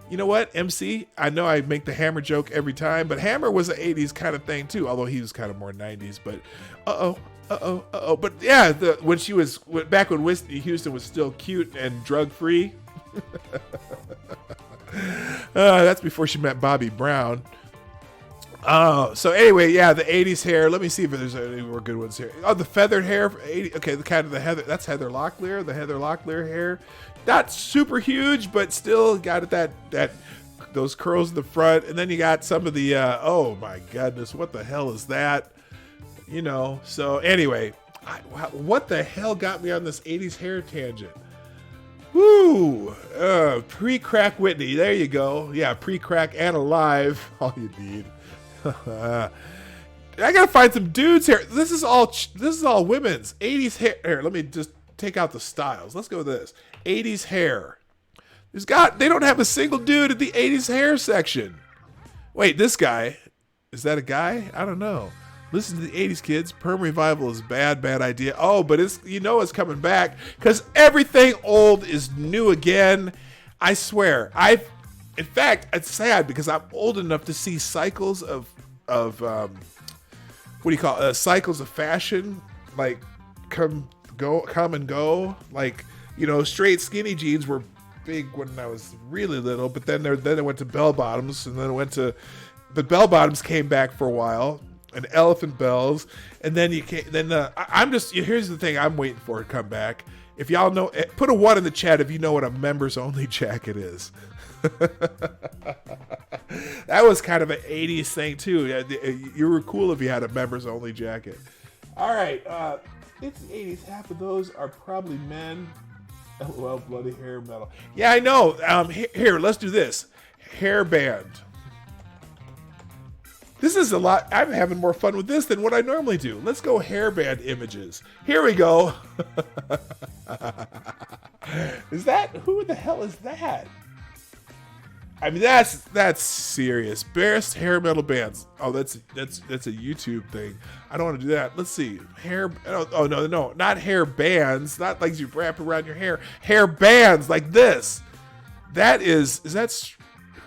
You know what, MC? I know I make the Hammer joke every time, but Hammer was an 80s kind of thing too, although he was kind of more 90s. But But yeah, when she was back when Whitney Houston was still cute and drug free. That's before she met Bobby Brown. So anyway, yeah, the 80s hair. Let me see if there's any more good ones here. Oh, the feathered hair. 80, okay, the kind of the Heather. That's Heather Locklear. The Heather Locklear hair. Not super huge, but still got that those curls in the front. And then you got some of the. Oh my goodness, what the hell is that? You know. So anyway, what the hell got me on this 80s hair tangent? Woo! Pre-crack Whitney. There you go. Yeah, pre-crack and alive. All you need. I gotta find some dudes here. This is all women's 80s hair. Let me just take out the styles. Let's go with this 80s hair. They don't have a single dude in the 80s hair section. Wait, this guy, is that a guy? I don't know. Listen to the 80s, kids. Perm revival is bad idea. Oh, but it's coming back because everything old is new again. I swear. In fact, it's sad because I'm old enough to see cycles of cycles of fashion, like come and go. Like, straight skinny jeans were big when I was really little, but then it went to bell bottoms, and then it went to But bell bottoms came back for a while, and elephant bells, and then I'm just, here's the thing I'm waiting for to come back. If y'all know, put a 1 in the chat if you know what a members only jacket is. That was kind of an 80s thing too. You were cool if you had a members only jacket. All right, it's the 80s. Half of those are probably men. Well, bloody hair metal. Yeah, I know. Here, let's do this. Hairband. This is a lot. I'm having more fun with this than what I normally do. Let's go hairband images. Here we go. Is that, who the hell is that? I mean, that's serious. Best hair metal bands. Oh, that's a YouTube thing. I don't want to do that. Let's see. Hair. Oh no, not hair bands. Not like you wrap around your hair. Hair bands like this. That is that?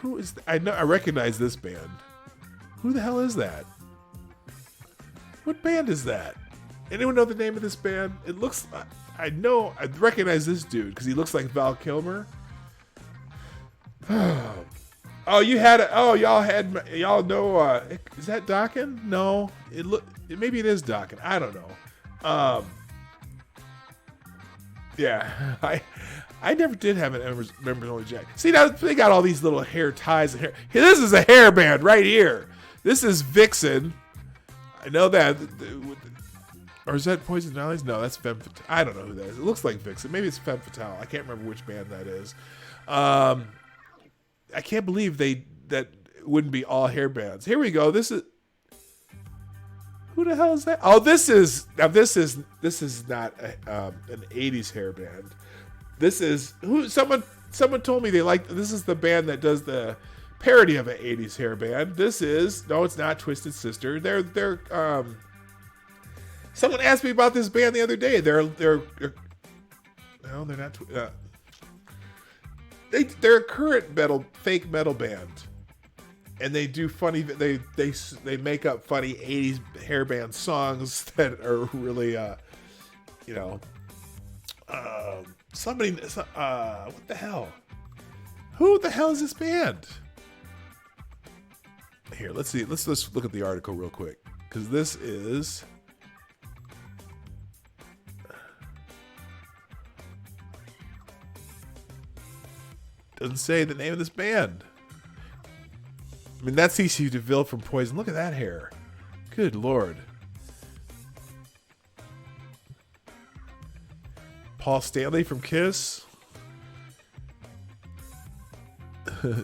Who is? I know. I recognize this band. Who the hell is that? What band is that? Anyone know the name of this band? It looks. I know. I recognize this dude because he looks like Val Kilmer. Oh, you had it. Oh, y'all know. Is that Dawkins? No, maybe it is Dawkins. I don't know. Yeah, I never did have an members only jacket. See, now they got all these little hair ties and hair. Hey, this is a hairband right here. This is Vixen. I know that. Or is that Poison Valleys? No, that's Femme Fatale. I don't know who that is. It looks like Vixen. Maybe it's Femme Fatale. I can't remember which band that is. I can't believe that wouldn't be all hair bands. Here we go. This is, who the hell is that? Oh, this is not an 80s hair band. This is who someone told me they like. This is the band that does the parody of an 80s hair band. This is, no, it's not Twisted Sister. They're someone asked me about this band the other day. They're not. They're a current fake metal band, and they do funny. They make up funny 80s hairband songs that are really, somebody. What the hell? Who the hell is this band? Here, let's see. Let's look at the article real quick because this is. Doesn't say the name of this band. I mean, that's CC DeVille from Poison. Look at that hair. Good Lord. Paul Stanley from Kiss.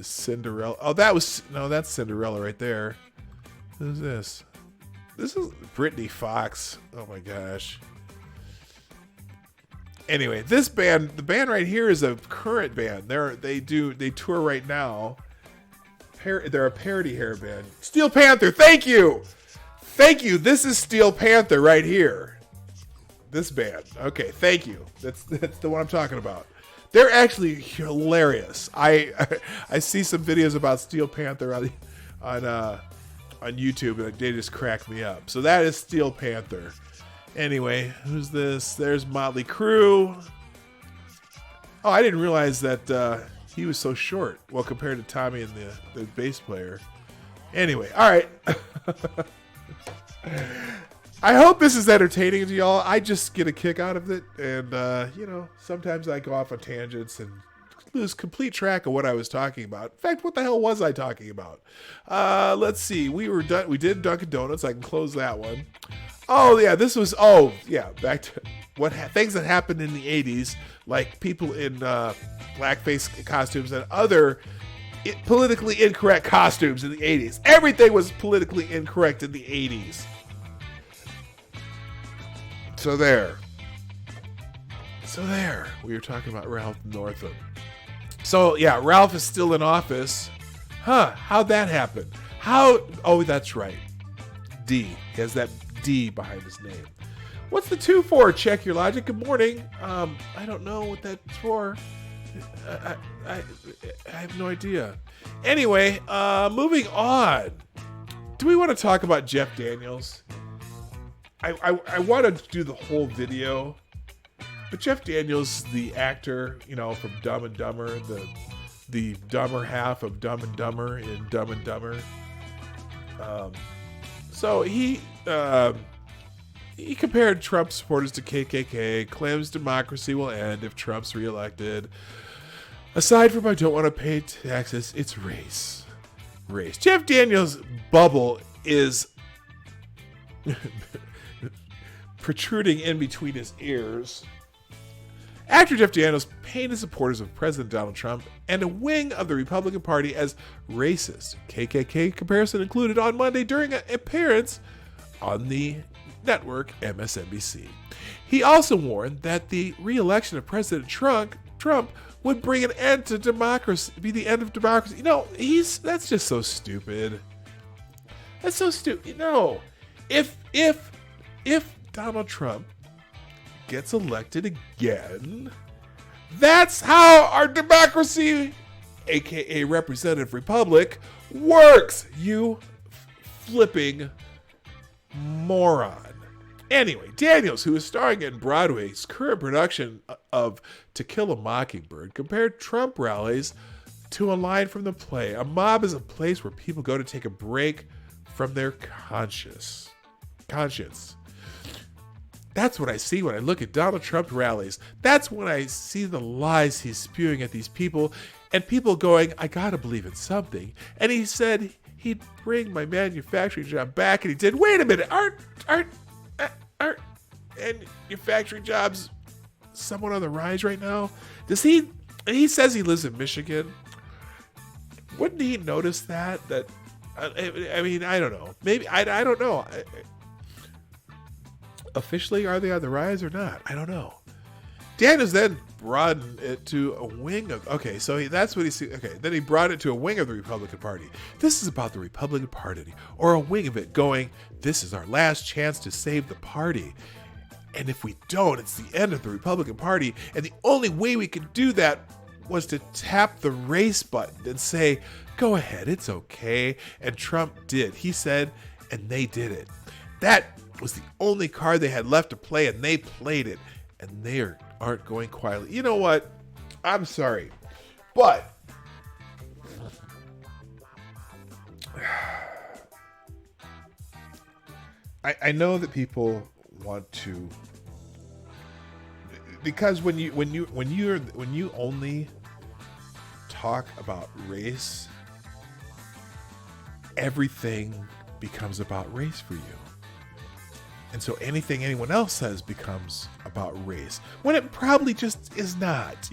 Cinderella. Oh, that's Cinderella right there. Who's this? This is Brittany Fox. Oh my gosh. Anyway, the band right here is a current band. They tour right now. They're a parody hair band. Steel Panther, thank you. This is Steel Panther right here. This band. Okay, thank you. That's the one I'm talking about. They're actually hilarious. I see some videos about Steel Panther on YouTube, and they just crack me up. So that is Steel Panther. Anyway, who's this? There's Motley Crue. Oh, I didn't realize that he was so short. Well, compared to Tommy and the bass player. Anyway, all right. I hope this is entertaining to y'all. I just get a kick out of it. And, sometimes I go off on tangents and lose complete track of what I was talking about. In fact, what the hell was I talking about? Let's see. We did Dunkin Donuts. I can close that one. Oh, yeah, back to things that happened in the 80s, like people in blackface costumes and other politically incorrect costumes in the 80s. Everything was politically incorrect in the 80s. So there. We were talking about Ralph Northam. So, yeah, Ralph is still in office. How'd that happen? Oh, that's right. D. He has that D behind his name. What's the 2 for? Check your logic. Good morning. I don't know what that's for. I have no idea. Anyway, moving on. Do we want to talk about Jeff Daniels? I want to do the whole video, but Jeff Daniels, the actor, from Dumb and Dumber, the dumber half of Dumb and Dumber in Dumb and Dumber. So he compared Trump supporters to KKK, claims democracy will end if Trump's reelected. Aside from I don't want to pay taxes, it's race. Race. Jeff Daniels' bubble is protruding in between his ears. Actor Jeff Daniels painted supporters of President Donald Trump and a wing of the Republican Party as racist. KKK comparison included on Monday during an appearance on the network MSNBC. He also warned that the re-election of President Trump would bring an end to democracy, be the end of democracy. You know, that's just so stupid. That's so stupid. You know, if Donald Trump gets elected again, that's how our democracy, aka representative republic, works. You flipping moron. Anyway, Daniels, who is starring in Broadway's current production of To Kill a Mockingbird, compared Trump rallies to a line from the play. A mob is a place where people go to take a break from their conscience. That's what I see when I look at Donald Trump rallies. That's when I see the lies he's spewing at these people, and people going, I gotta believe in something. And he said he'd bring my manufacturing job back, and he did. Wait a minute, aren't manufacturing jobs somewhat on the rise right now? He says he lives in Michigan. Wouldn't he notice that? I mean, I don't know. Maybe, I don't know. Officially, are they on the rise or not? I don't know. Daniels then broadened it to a wing of... Okay, so that's what he said. Okay, then he brought it to a wing of the Republican Party. This is about the Republican Party, or a wing of it going, this is our last chance to save the party. And if we don't, it's the end of the Republican Party. And the only way we could do that was to tap the race button and say, go ahead, it's okay. And Trump did. He said, and they did it. That was the only card they had left to play, and they played it. And they aren't going quietly. You know what? I'm sorry. But I know that people want to, because when you only talk about race, everything becomes about race for you. And so anything anyone else says becomes about race, when it probably just is not,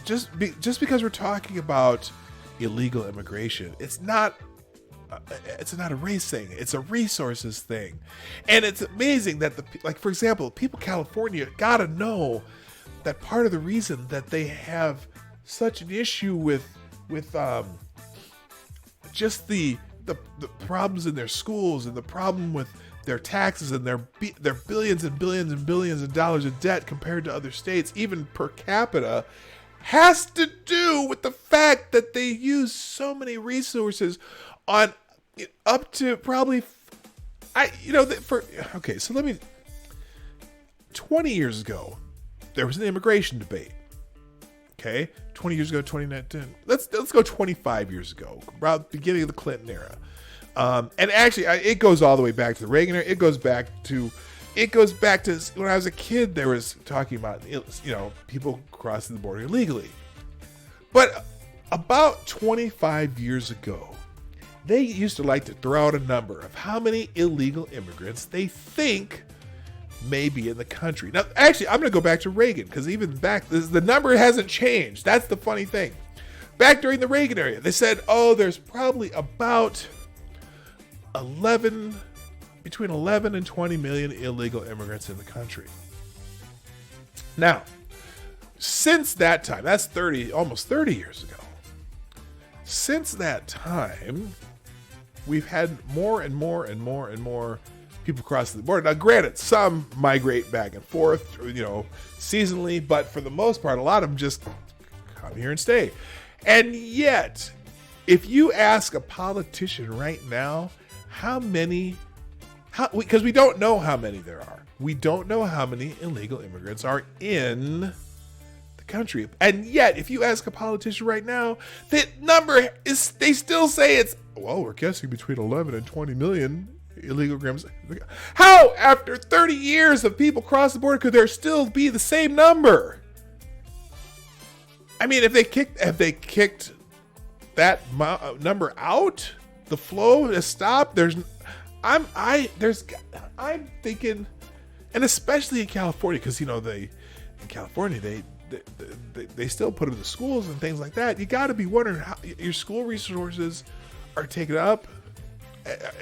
just because we're talking about illegal immigration, it's not a race thing. It's a resources thing. And it's amazing that for example, people in California gotta know that part of the reason that they have such an issue with just the problems in their schools and the problem with their taxes and their billions and billions and billions of dollars of debt compared to other states, even per capita, has to do with the fact that they use so many resources on up to probably 20 years ago there was an immigration debate. Okay, 20 years ago, 2019. Let's go 25 years ago, about the beginning of the Clinton era. And actually, it goes all the way back to the Reagan era. It goes back to when I was a kid. There was talking about people crossing the border illegally. But about 25 years ago, they used to like to throw out a number of how many illegal immigrants they think may be in the country. Now, actually, I'm going to go back to Reagan, because even back, the number hasn't changed. That's the funny thing. Back during the Reagan era, they said, there's probably about between 11 and 20 million illegal immigrants in the country. Now, since that time, that's almost 30 years ago. Since that time, we've had more and more and more and more people cross the border. Now, granted, some migrate back and forth, seasonally, but for the most part, a lot of them just come here and stay. And yet, if you ask a politician right now, because we don't know how many there are. We don't know how many illegal immigrants are in the country. And yet, if you ask a politician right now, that number is, they still say it's, well, we're guessing between 11 and 20 million illegal grams. How, after 30 years of people cross the border, could there still be the same number? I mean, if they kicked that number out, the flow has stopped. I'm thinking, and especially in California, because in California they still put them in the schools and things like that. You got to be wondering how your school resources are taken up.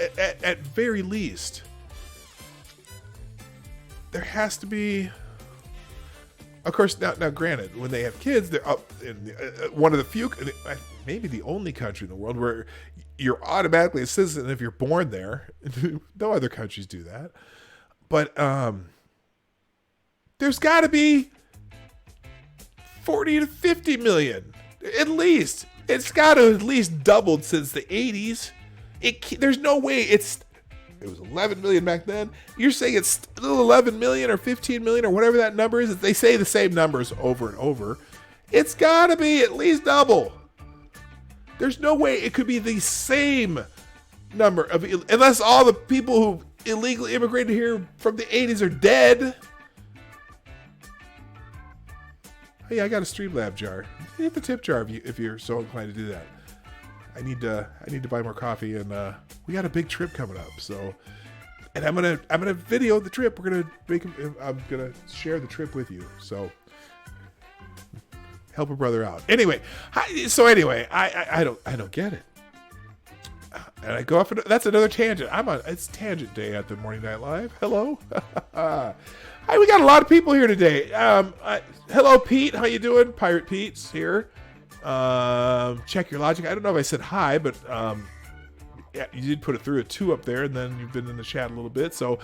At very least, there has to be. Of course, now granted, when they have kids, they're up in one of the few, maybe the only country in the world where you're automatically a citizen if you're born there. No other countries do that. But there's got to be 40 to 50 million, at least. It's got to at least doubled since the 80s. There's no way it was 11 million back then. You're saying it's still 11 million or 15 million or whatever that number is. They say the same numbers over and over. It's got to be at least double. There's no way it could be the same number of, unless all the people who illegally immigrated here from the 80s are dead. Oh yeah, I got a Streamlab jar. Hit the tip jar if you're so inclined to do that. I need to buy more coffee, and we got a big trip coming up. So, and I'm gonna video the trip. I'm gonna share the trip with you. So, help a brother out. Anyway, I don't get it. And I go off. That's another tangent. It's tangent day at the Morning Night Live. Hello. Hi, we got a lot of people here today. Hello, Pete. How you doing? Pirate Pete's here. Check your logic. I don't know if I said hi, but yeah, you did put it through a 2 up there, and then you've been in the chat a little bit. So,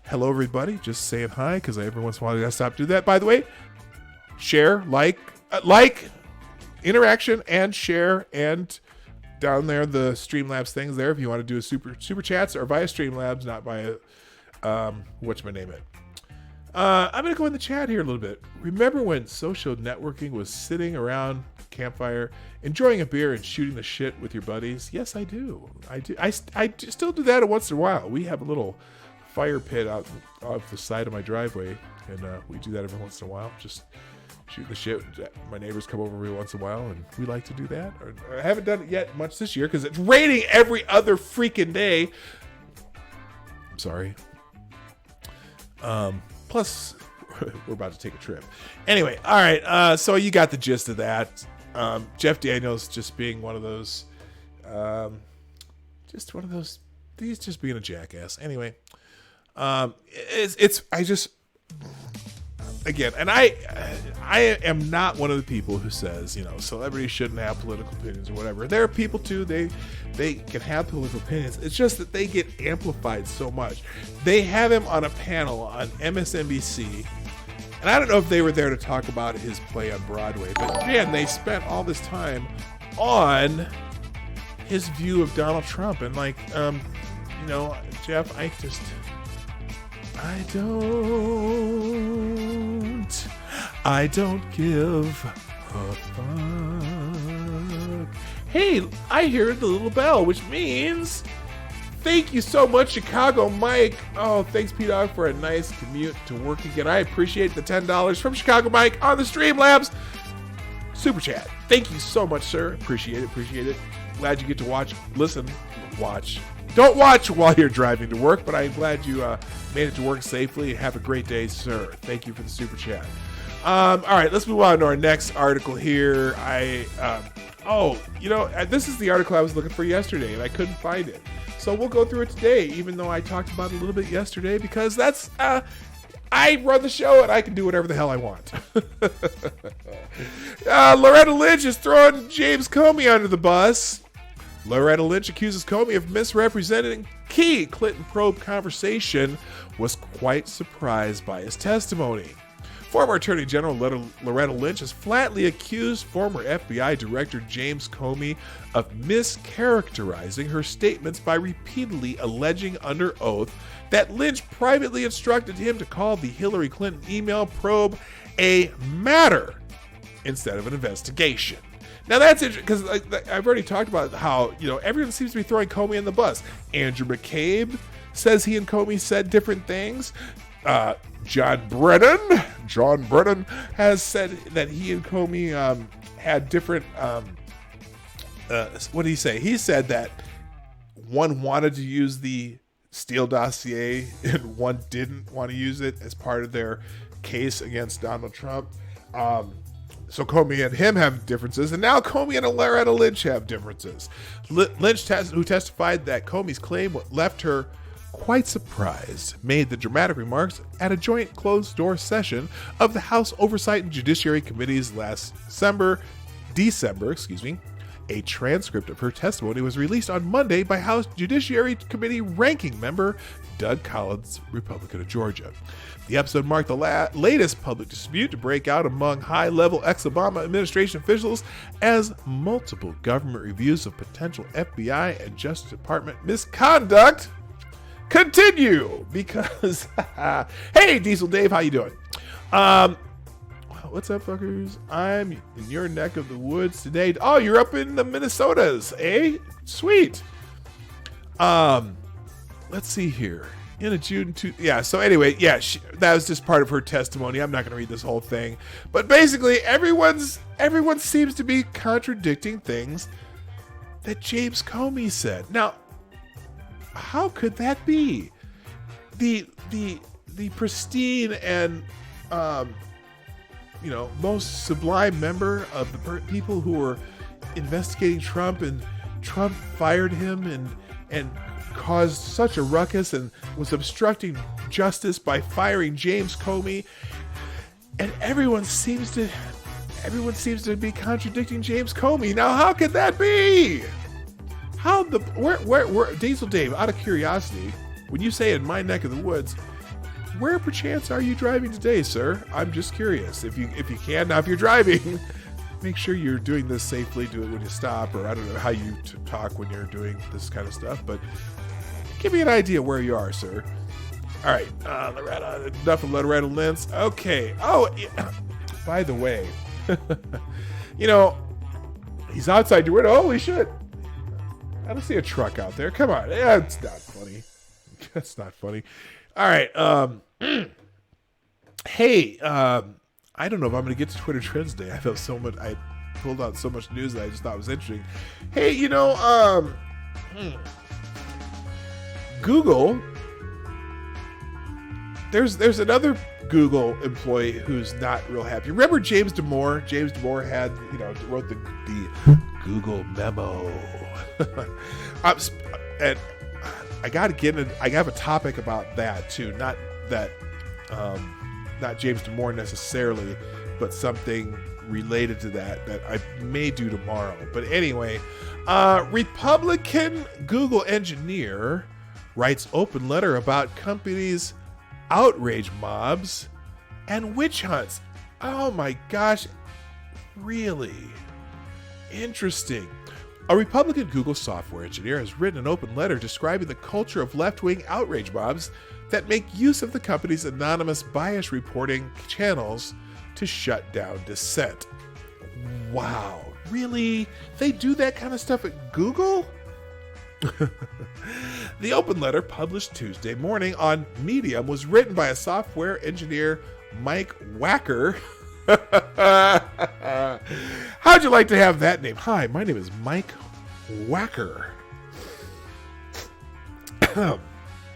hello, everybody. Just saying hi, because every once in a while I gotta stop to do that. By the way, share, like, interaction, and share, and down there the Streamlabs things there. If you want to do a super chats or via Streamlabs, not via whatchamaniamit. I'm gonna go in the chat here a little bit. Remember when social networking was sitting around campfire, enjoying a beer and shooting the shit with your buddies? Yes, I do. I still do that once in a while. We have a little fire pit out off the side of my driveway, and we do that every once in a while. Just shoot the shit. My neighbors come over every once in a while, and we like to do that. I haven't done it yet much this year because it's raining every other freaking day. I'm sorry. Plus, we're about to take a trip. Anyway, all right. So you got the gist of that. Jeff Daniels just being one of those, he's just being a jackass. Anyway, again, and I am not one of the people who says, celebrities shouldn't have political opinions or whatever. There are people too, they can have political opinions. It's just that they get amplified so much. They have him on a panel on MSNBC, and I don't know if they were there to talk about his play on Broadway, but man, they spent all this time on his view of Donald Trump. And Jeff, I don't give a fuck. Hey, I hear the little bell, which means thank you so much, Chicago Mike. Oh, thanks, P-Dog, for a nice commute to work again. I appreciate the $10 from Chicago Mike on the Streamlabs Super Chat. Thank you so much, sir. Appreciate it. Glad you get to watch. Don't watch while you're driving to work, but I'm glad you made it to work safely. Have a great day, sir. Thank you for the Super Chat. All right, let's move on to our next article here. This is the article I was looking for yesterday, and I couldn't find it. So we'll go through it today, even though I talked about it a little bit yesterday, because that's, I run the show, and I can do whatever the hell I want. Loretta Lynch is throwing James Comey under the bus. Loretta Lynch accuses Comey of misrepresenting key Clinton probe conversation, was quite surprised by his testimony. Former Attorney General Loretta Lynch has flatly accused former FBI Director James Comey of mischaracterizing her statements by repeatedly alleging under oath that Lynch privately instructed him to call the Hillary Clinton email probe a matter instead of an investigation. Now that's interesting because I've already talked about how, everyone seems to be throwing Comey in the bus. Andrew McCabe says he and Comey said different things. John Brennan has said that he and Comey had different, what did he say? He said that one wanted to use the Steele dossier and one didn't want to use it as part of their case against Donald Trump. So Comey and him have differences, and now Comey and Loretta Lynch have differences. Lynch, who testified that Comey's claim left her quite surprised, made the dramatic remarks at a joint closed-door session of the House Oversight and Judiciary Committees last December. A transcript of her testimony was released on Monday by House Judiciary Committee ranking member Doug Collins, Republican of Georgia. The episode marked the latest public dispute to break out among high-level ex-Obama administration officials as multiple government reviews of potential FBI and Justice Department misconduct continue. Because, hey, Diesel Dave, how you doing? What's up, fuckers? I'm in your neck of the woods today. Oh, you're up in the Minnesotas, eh? Sweet. Let's see here. In a June 2, yeah. So anyway, yeah, that was just part of her testimony. I'm not going to read this whole thing, but basically, everyone seems to be contradicting things that James Comey said. Now, how could that be? The pristine and most sublime member of the people who were investigating Trump, and Trump fired him and caused such a ruckus and was obstructing justice by firing James Comey, and everyone seems to be contradicting James Comey. Now, how could that be? Where Diesel Dave, out of curiosity, when you say in my neck of the woods, where perchance are you driving today, sir? I'm just curious. If you can, now if you're driving, make sure you're doing this safely. Do it when you stop, or I don't know how you talk when you're doing this kind of stuff, but give me an idea where you are, sir. All right, enough of Loretta Lynch. Okay. Oh, yeah. By the way, he's outside your window. Holy shit! I don't see a truck out there. Come on, yeah, it's not funny. That's not funny. All right. Hey, I don't know if I'm going to get to Twitter Trends today. I felt so much. I pulled out so much news that I just thought was interesting. Hey, Google. There's another Google employee who's not real happy. Remember James Damore? James Damore had, wrote the Google memo. And I got to get in. I have a topic about that too. Not James Damore necessarily, but something related to that I may do tomorrow. But anyway, Republican Google engineer writes open letter about companies' outrage mobs and witch hunts. Oh my gosh, really interesting. A Republican Google software engineer has written an open letter describing the culture of left-wing outrage mobs that make use of the company's anonymous bias reporting channels to shut down dissent. Wow, really? They do that kind of stuff at Google? The open letter, published Tuesday morning on Medium, was written by a software engineer, Mike Wacker. How'd you like to have that name? Hi, my name is Mike Wacker.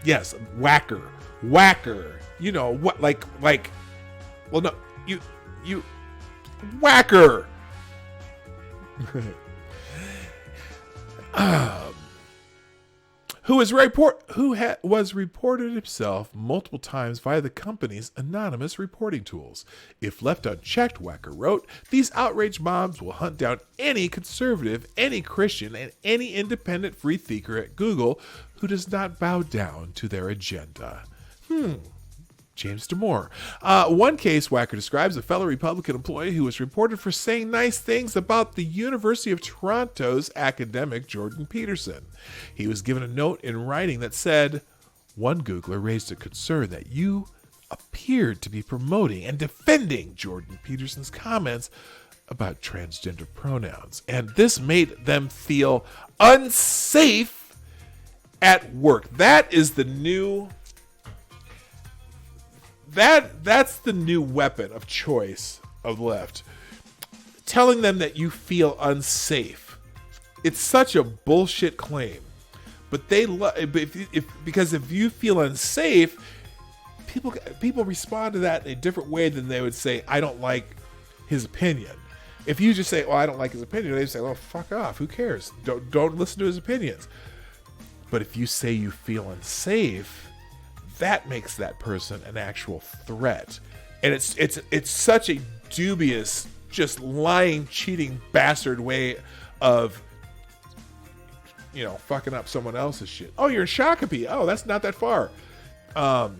Yes, Wacker. You know what? Well, no, you Wacker. Who was reported himself multiple times via the company's anonymous reporting tools. If left unchecked, Wacker wrote, these outrage mobs will hunt down any conservative, any Christian, and any independent free thinker at Google who does not bow down to their agenda. James Damore. One case Wacker describes a fellow Republican employee who was reported for saying nice things about the University of Toronto's academic Jordan Peterson. He was given a note in writing that said, one Googler raised a concern that you appeared to be promoting and defending Jordan Peterson's comments about transgender pronouns. And this made them feel unsafe at work. That is the new... That's the new weapon of choice of the left. Telling them that you feel unsafe. It's such a bullshit claim. But they because if you feel unsafe, people respond to that in a different way than they would say, I don't like his opinion. If you just say, I don't like his opinion, they say, well, fuck off. Who cares? Don't listen to his opinions. But if you say you feel unsafe, that makes that person an actual threat. And it's such a dubious, just lying, cheating bastard way of, fucking up someone else's shit. Oh, you're in Shakopee. Oh, that's not that far. Well,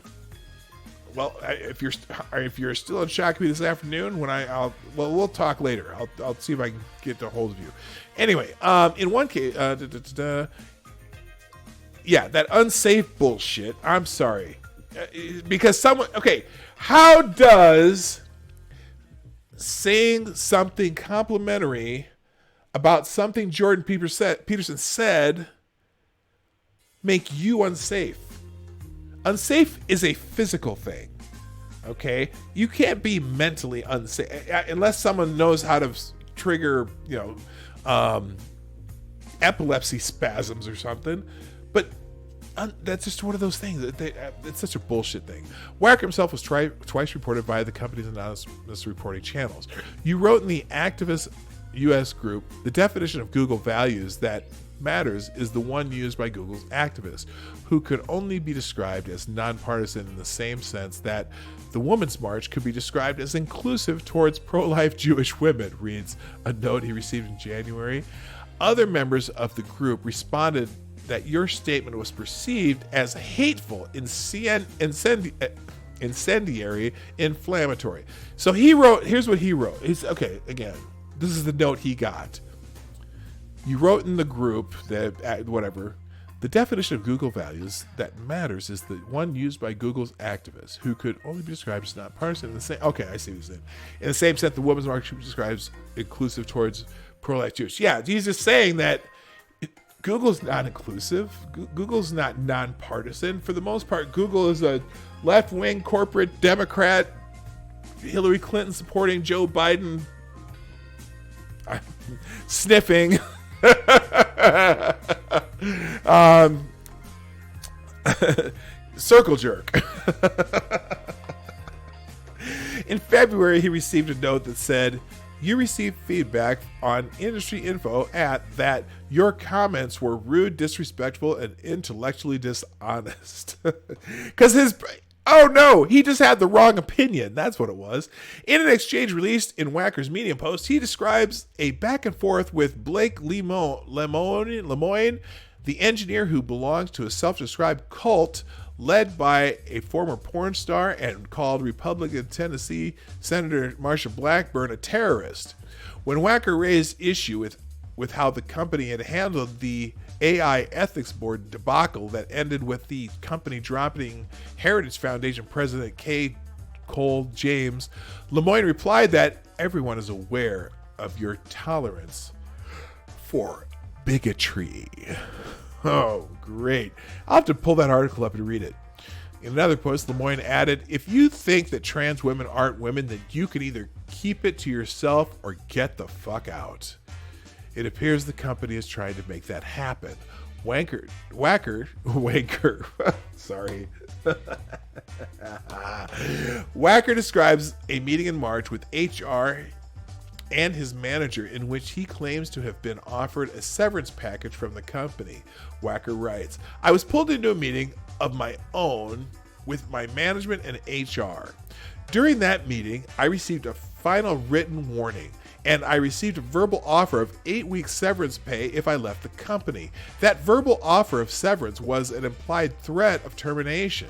if you're still in Shakopee this afternoon, we'll talk later. I'll see if I can get a hold of you. Anyway, in one case, yeah, that unsafe bullshit. I'm sorry, because how does saying something complimentary about something Jordan Peterson said make you unsafe? Unsafe is a physical thing, okay? You can't be mentally unsafe unless someone knows how to trigger, epilepsy spasms or something. But that's just one of those things. It's such a bullshit thing. Wacker himself was twice reported via the company's anonymous reporting channels. You wrote in the activist U.S. group, the definition of Google values that matters is the one used by Google's activists, who could only be described as nonpartisan in the same sense that the Women's March could be described as inclusive towards pro-life Jewish women, reads a note he received in January. Other members of the group responded that your statement was perceived as hateful, incendiary, inflammatory. So here's what he wrote. Again, this is the note he got. You wrote in the group that, whatever, the definition of Google values that matters is the one used by Google's activists, who could only be described as nonpartisan in the same... Okay, I see what you're saying. In the same sense, the Women's March describes inclusive towards pro-life Jewish. Yeah, he's just saying that Google's not inclusive. Google's not nonpartisan. For the most part, Google is a left-wing corporate Democrat, Hillary Clinton supporting Joe Biden sniffing... circle jerk. In February, he received a note that said, you received feedback on industry info that your comments were rude, disrespectful, and intellectually dishonest. Because he just had the wrong opinion. That's what it was. In an exchange released in Wacker's Medium post, he describes a back and forth with Blake Lemoine, the engineer who belongs to a self-described cult led by a former porn star and called Republican Tennessee Senator Marsha Blackburn a terrorist. When Wacker raised issue with how the company had handled the AI ethics board debacle that ended with the company dropping Heritage Foundation President K. Cole James, Lemoine replied that everyone is aware of your tolerance for bigotry. Oh, great. I'll have to pull that article up and read it. In another post, Lemoine added, if you think that trans women aren't women, then you can either keep it to yourself or get the fuck out. It appears the company is trying to make that happen. Wacker, sorry. Wacker describes a meeting in March with HR and his manager in which he claims to have been offered a severance package from the company. Wacker writes, I was pulled into a meeting of my own with my management and HR. During that meeting, I received a final written warning, and I received a verbal offer of 8 weeks severance pay if I left the company. That verbal offer of severance was an implied threat of termination.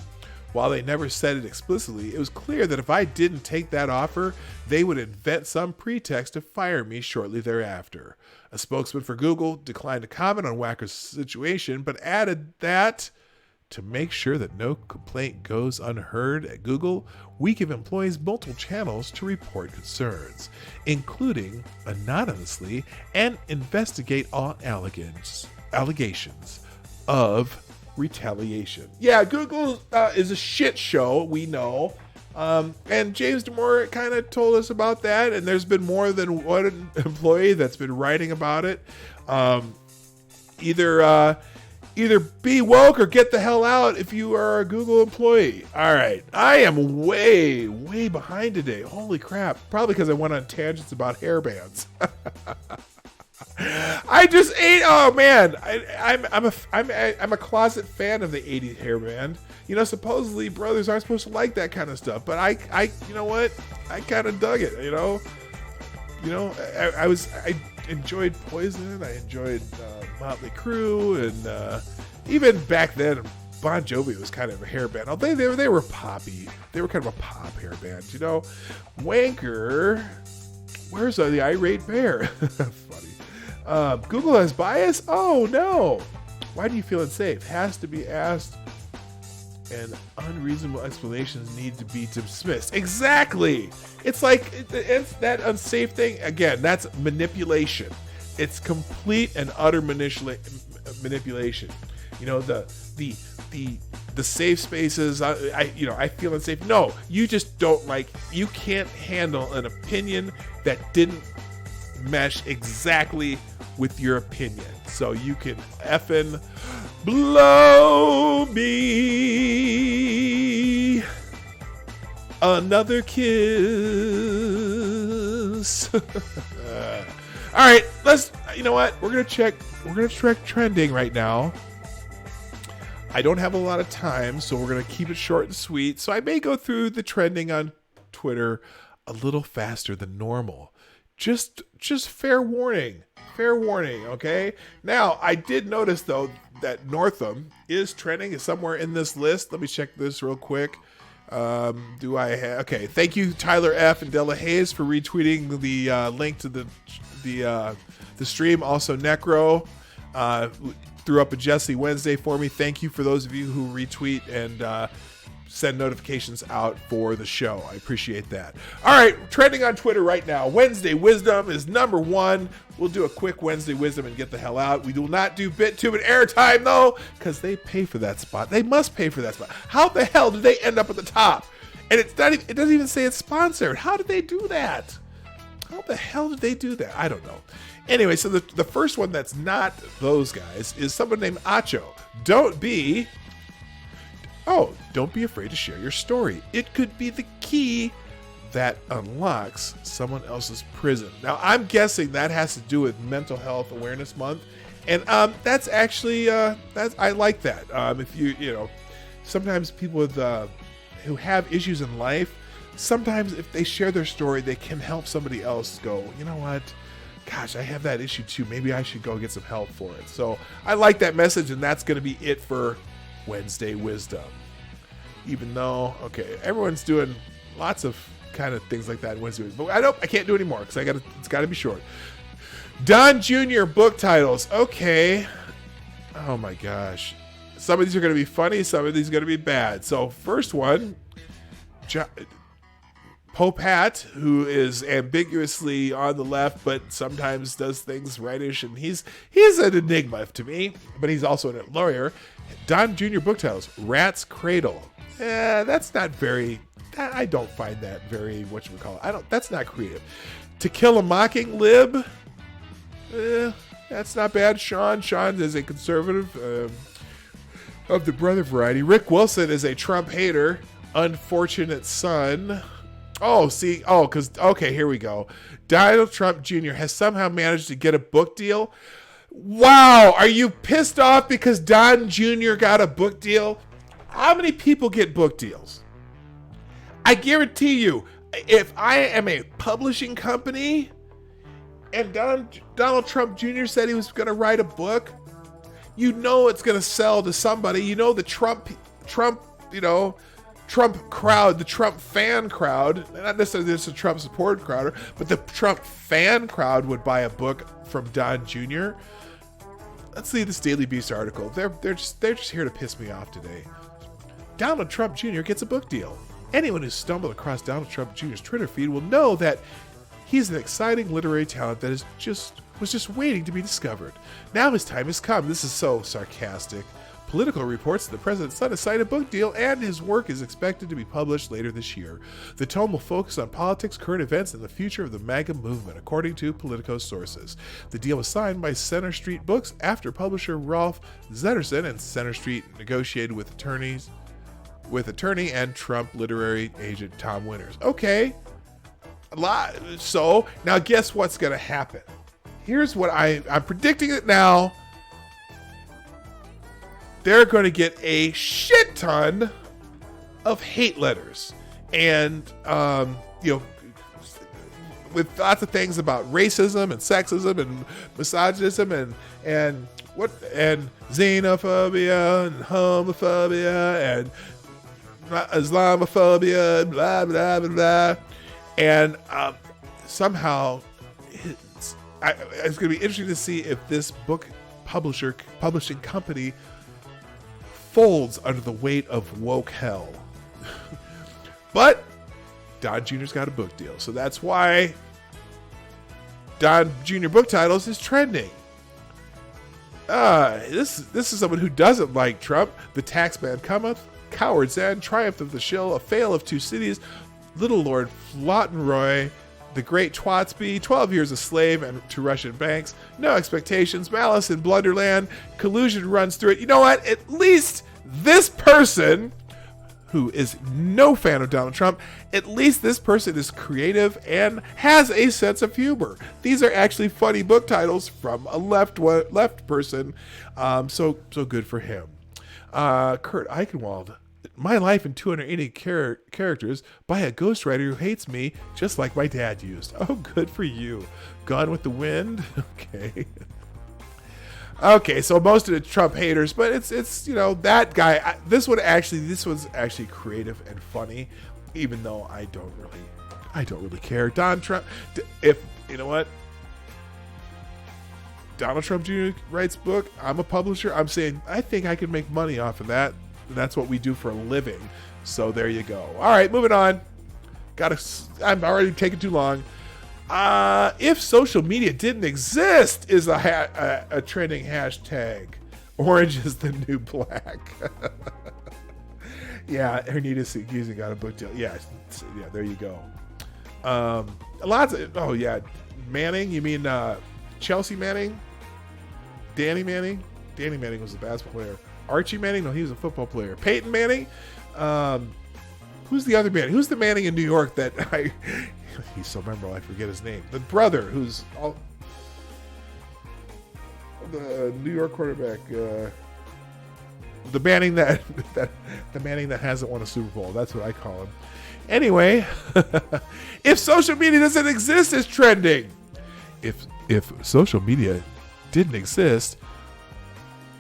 While they never said it explicitly, it was clear that if I didn't take that offer, they would invent some pretext to fire me shortly thereafter. A spokesman for Google declined to comment on Wacker's situation, but added that To make sure that no complaint goes unheard at Google, we give employees multiple channels to report concerns, including anonymously, and investigate all allegations of retaliation. Yeah, Google is a shit show, we know. And James Damore kind of told us about that, and there's been more than one employee that's been writing about it. Either be woke or get the hell out if you are a Google employee. All right. I am way, way behind today. Holy crap. Probably because I went on tangents about hairbands. I just ate. Oh man, I'm a closet fan of the 80s hairband. You know, supposedly brothers aren't supposed to like that kind of stuff, but I you know what? I kind of dug it. I enjoyed Poison. I enjoyed Motley Crue, and even back then, Bon Jovi was kind of a hairband. Although they were poppy. They were kind of a pop hairband. You know, Wanker. Where's the irate bear? Funny. Google has bias? Oh no. Why do you feel unsafe? Has to be asked, and unreasonable explanations need to be dismissed. Exactly. It's like it's that unsafe thing. Again, that's manipulation. It's complete and utter manipulation. You know, the safe spaces. I feel unsafe. No, you just don't like. You can't handle an opinion that didn't mesh exactly with your opinion. So you can effing blow me another kiss. All right, you know what? We're gonna check trending right now. I don't have a lot of time, so we're gonna keep it short and sweet. So I may go through the trending on Twitter a little faster than normal. Just fair warning, okay? Now, I did notice, though, that Northam is trending, is somewhere in this list. Let me check this real quick. Do I have... Okay, thank you, Tyler F. and Della Hayes, for retweeting the link to the stream. Also, Necro threw up a Jussie Wednesday for me. Thank you for those of you who retweet and send notifications out for the show. I appreciate that. All right, trending on Twitter right now. Wednesday Wisdom is number 1. We'll do a quick Wednesday Wisdom and get the hell out. We will not do BitTube and Airtime, though, because they pay for that spot. They must pay for that spot. How the hell did they end up at the top? And it doesn't even say it's sponsored. How did they do that? How the hell did they do that? I don't know. Anyway, so the first one that's not those guys is someone named Acho. Don't be afraid to share your story. It could be the key that unlocks someone else's prison. Now, I'm guessing that has to do with Mental Health Awareness Month. And that's actually, I like that. If sometimes people with who have issues in life, sometimes if they share their story, they can help somebody else go, you know what? Gosh, I have that issue too. Maybe I should go get some help for it. So I like that message, and that's going to be it for Wednesday Wisdom. Even though, okay, everyone's doing lots of kind of things like that Wednesday, but I can't do any more because it's got to be short. Don Jr. book titles. Okay. Oh my gosh. Some of these are going to be funny. Some of these are going to be bad. So first one, Pope Hat, who is ambiguously on the left, but sometimes does things rightish, and he's an enigma to me, but he's also a lawyer. Don Jr. book titles. Rat's Cradle. That's not very... I don't find that very... That's not creative. To Kill a Mocking Lib. That's not bad. Sean is a conservative of the brother variety. Rick Wilson is a Trump hater. Unfortunate Son. Here we go. Donald Trump Jr. has somehow managed to get a book deal. Wow, are you pissed off because Don Jr. got a book deal? How many people get book deals? I guarantee you, if I am a publishing company and Donald Trump Jr. said he was going to write a book, you know it's going to sell to somebody. You know the Trump crowd, the Trump fan crowd, not necessarily just a Trump support crowd, but the Trump fan crowd would buy a book from Don Jr. Let's leave this Daily Beast article. They're just here to piss me off today. Donald Trump Jr. gets a book deal. Anyone who stumbled across Donald Trump Jr.'s Twitter feed will know that he's an exciting literary talent that was just waiting to be discovered. Now his time has come. This is so sarcastic. Political reports that the president's son has signed a book deal and his work is expected to be published later this year. The tome will focus on politics, current events, and the future of the MAGA movement, according to Politico sources. The deal was signed by Center Street Books after publisher Rolf Zetterson and Center Street negotiated with attorney and Trump literary agent Tom Winters. Okay. A lot. So now guess what's going to happen? Here's what I'm predicting it now. They're going to get a shit ton of hate letters and, with lots of things about racism and sexism and misogynism and xenophobia and homophobia and Islamophobia and blah, blah, blah, blah. And somehow it's going to be interesting to see if this book publishing company folds under the weight of woke hell. But Don Jr.'s got a book deal, so that's why Don Jr. book titles is trending. This is someone who doesn't like Trump. The Taxman Cometh, Coward's End, Triumph of the Shill, A Fail of Two Cities, Little Lord Fauntleroy, The Great Twatsby, 12 Years a Slave and to Russian Banks, No Expectations, Malice in Blunderland, Collusion runs through it. You know what? At least this person, who is no fan of Donald Trump, at least this person is creative and has a sense of humor. These are actually funny book titles from a left person, so good for him. Kurt Eichenwald, My Life in 280 Characters by a ghostwriter who hates me just like my dad used. Oh, good for you. Gone with the Wind? Okay. Okay, so most of the Trump haters, but it's that guy. This one's actually creative and funny, even though I don't really care. Donald Trump, if you know what, Donald Trump Jr. writes book, I'm a publisher. I'm saying I think I can make money off of that. And that's what we do for a living. So there you go. All right, moving on. I'm already taking too long. If social media didn't exist is a trending hashtag. Orange is the new black. Yeah, Hernita Seguzzi got a book deal. Yeah, there you go. Manning, you mean Chelsea Manning? Danny Manning? Danny Manning was a basketball player. Archie Manning? No, he was a football player. Peyton Manning? Who's the other Manning? Who's the Manning in New York that he's so memorable, I forget his name. The brother who's the New York quarterback. The Manning that hasn't won a Super Bowl. That's what I call him. Anyway, if social media doesn't exist, it's trending. If social media didn't exist,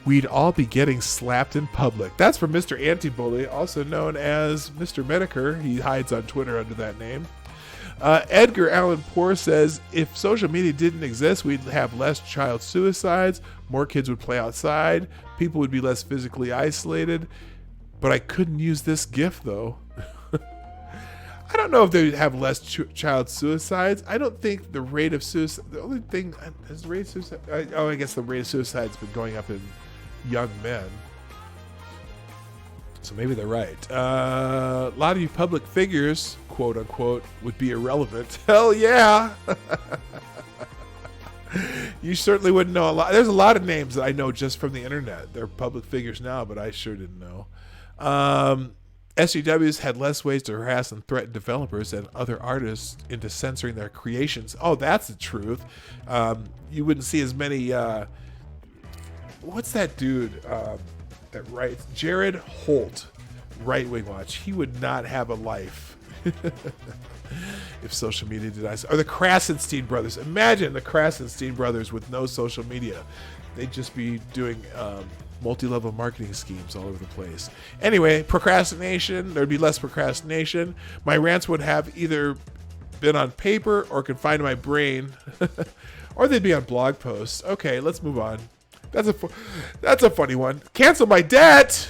we'd all be getting slapped in public. That's from Mr. Anti-Bully, also known as Mr. Medicare. He hides on Twitter under that name. Edgar Allan Poe says, if social media didn't exist, we'd have less child suicides, more kids would play outside, people would be less physically isolated, but I couldn't use this GIF, though. I don't know if they would have less child suicides. I don't think the rate of suicide, the only thing, is the rate of suicide, I guess the rate of suicide has been going up in young men. So maybe they're right. A lot of you public figures, quote unquote, would be irrelevant. Hell yeah. You certainly wouldn't know a lot. There's a lot of names that I know just from the internet. They're public figures now, but I sure didn't know. SJWs had less ways to harass and threaten developers and other artists into censoring their creations. Oh, that's the truth. You wouldn't see as many... what's that dude that writes? Jared Holt, Right Wing Watch. He would not have a life if social media did not. Or the Krasenstein brothers. Imagine the Krasenstein brothers with no social media. They'd just be doing multi-level marketing schemes all over the place. Anyway, procrastination. There'd be less procrastination. My rants would have either been on paper or confined to my brain, or they'd be on blog posts. Okay, let's move on. That's a funny one. Cancel my debt.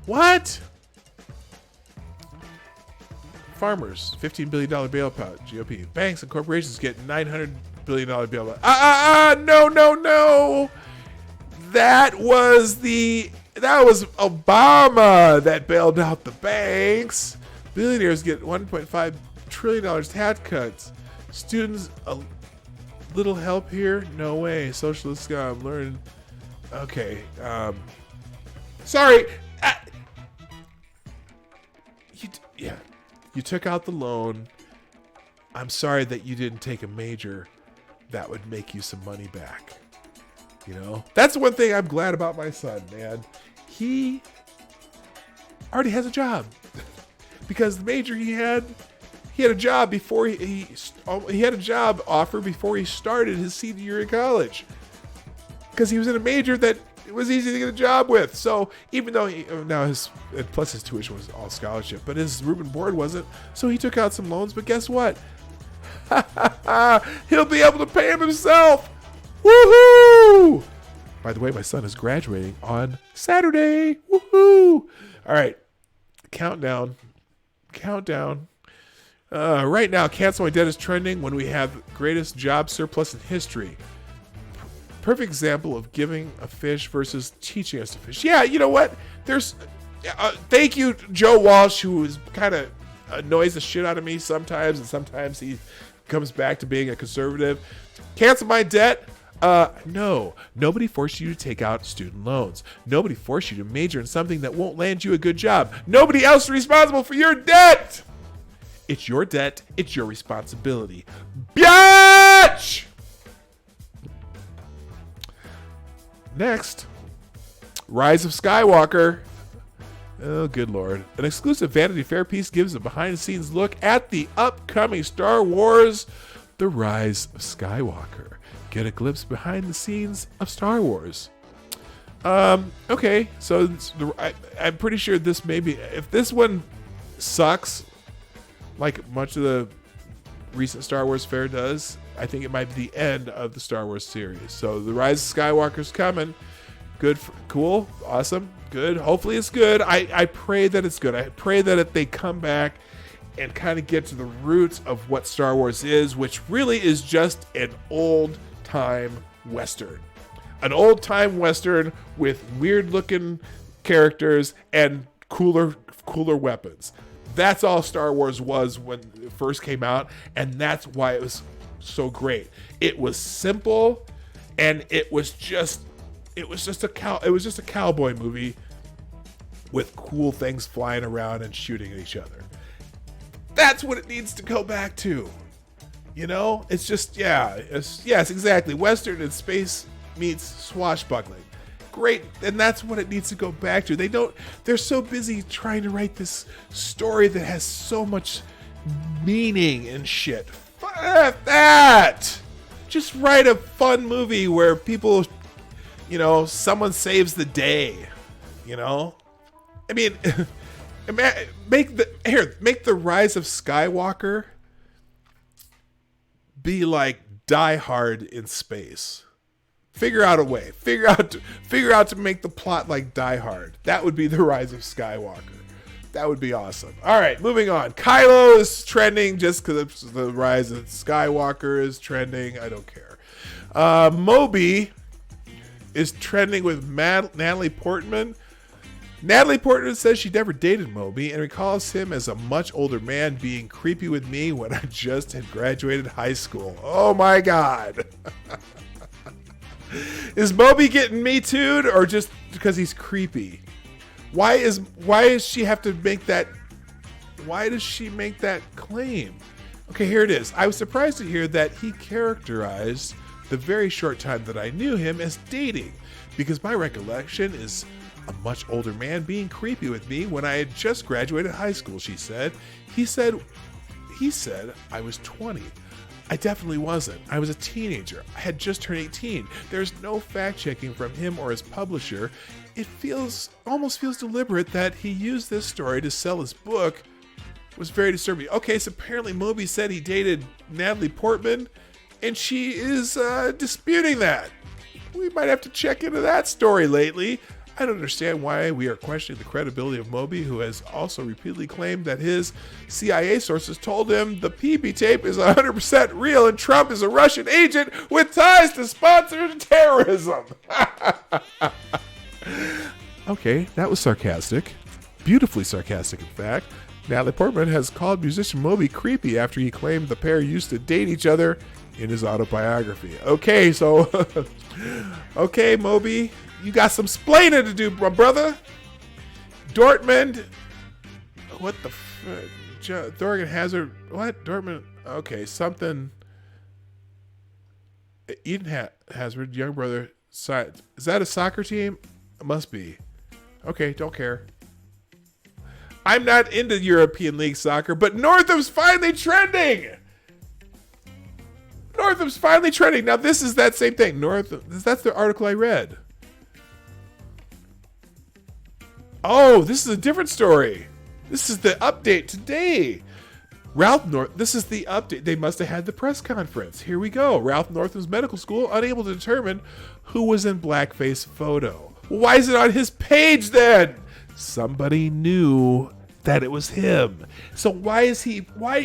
What? Farmers, $15 billion bailout, GOP. Banks and corporations get $900 billion bailout. No. That was Obama that bailed out the banks. Billionaires get $1.5 trillion tax cuts. Students, a little help here? No way. Socialist scum. Learn. Okay. Sorry. You took out the loan. I'm sorry that you didn't take a major that would make you some money back. You know? That's one thing I'm glad about my son, man. He already has a job. Because the major he had a job before he had a job offer before he started his senior year in college. Because he was in a major that it was easy to get a job with. So even though plus his tuition was all scholarship, but his room and board wasn't. So he took out some loans, but guess what? He'll be able to pay him himself. Woohoo! By the way, my son is graduating on Saturday. Woohoo! All right. Countdown. Right now, cancel my debt is trending when we have greatest job surplus in history. Perfect example of giving a fish versus teaching us to fish. Yeah, you know what? Thank you, Joe Walsh, who is kind of annoys the shit out of me sometimes, and sometimes he comes back to being a conservative. Cancel my debt? No. Nobody forced you to take out student loans. Nobody forced you to major in something that won't land you a good job. Nobody else is responsible for your debt. It's your debt. It's your responsibility. Biatch! Next, Rise of Skywalker. Oh, good Lord. An exclusive Vanity Fair piece gives a behind-the-scenes look at the upcoming Star Wars, The Rise of Skywalker. Get a glimpse behind the scenes of Star Wars. Okay, so I'm pretty sure this may be... If this one sucks, like much of the recent Star Wars fair does, I think it might be the end of the Star Wars series. So The Rise of Skywalker's coming. Good, cool, awesome, good. Hopefully it's good. I pray that it's good. I pray that they come back and kind of get to the roots of what Star Wars is, which really is just an old-time Western. An old-time Western with weird-looking characters and cooler weapons. That's all Star Wars was when it first came out, and that's why it was so great. It was simple, and it was just a cowboy movie with cool things flying around and shooting at each other. That's what it needs to go back to. You know, it's just yes, exactly. Western and space meets swashbuckling. Great, and that's what it needs to go back to. They're so busy trying to write this story that has so much meaning and shit. Fuck that! Just write a fun movie where people, someone saves the day, I mean, make the Rise of Skywalker be like Die Hard in space. Figure out a way. Figure out to make the plot like Die Hard. That would be the Rise of Skywalker. That would be awesome. All right, moving on. Kylo is trending just because the Rise of Skywalker is trending. I don't care. Moby is trending with Natalie Portman. Natalie Portman says she never dated Moby and recalls him as a much older man being creepy with me when I just had graduated high school. Oh my God. Is Moby getting Me Too'd or just because he's creepy? Why does she make that claim? Okay, here it is. I was surprised to hear that he characterized the very short time that I knew him as dating, because my recollection is a much older man being creepy with me when I had just graduated high school, she said. He said I was 20. I definitely wasn't. I was a teenager. I had just turned 18. There's no fact-checking from him or his publisher. It almost feels deliberate that he used this story to sell his book. It was very disturbing. Okay, so apparently Moby said he dated Natalie Portman, and she is disputing that. We might have to check into that story lately. I don't understand why we are questioning the credibility of Moby, who has also repeatedly claimed that his CIA sources told him the PB tape is 100% real and Trump is a Russian agent with ties to sponsor terrorism. Okay, that was sarcastic. Beautifully sarcastic, in fact. Natalie Portman has called musician Moby creepy after he claimed the pair used to date each other in his autobiography. Okay, so... okay, Moby... You got some splaining to do, my brother. Dortmund. What the Thorgan Hazard. What? Dortmund. Okay, something. Eden Hazard, young brother. Is that a soccer team? It must be. Okay, don't care. I'm not into European League soccer, but Northam's finally trending. Northam's finally trending. Now, this is that same thing. Northam. That's the article I read. Oh, this is a different story. This is the update today. This is the update. They must have had the press conference. Here we go. Ralph Northam's medical school unable to determine who was in blackface photo. Well, why is it on his page then? Somebody knew that it was him. So why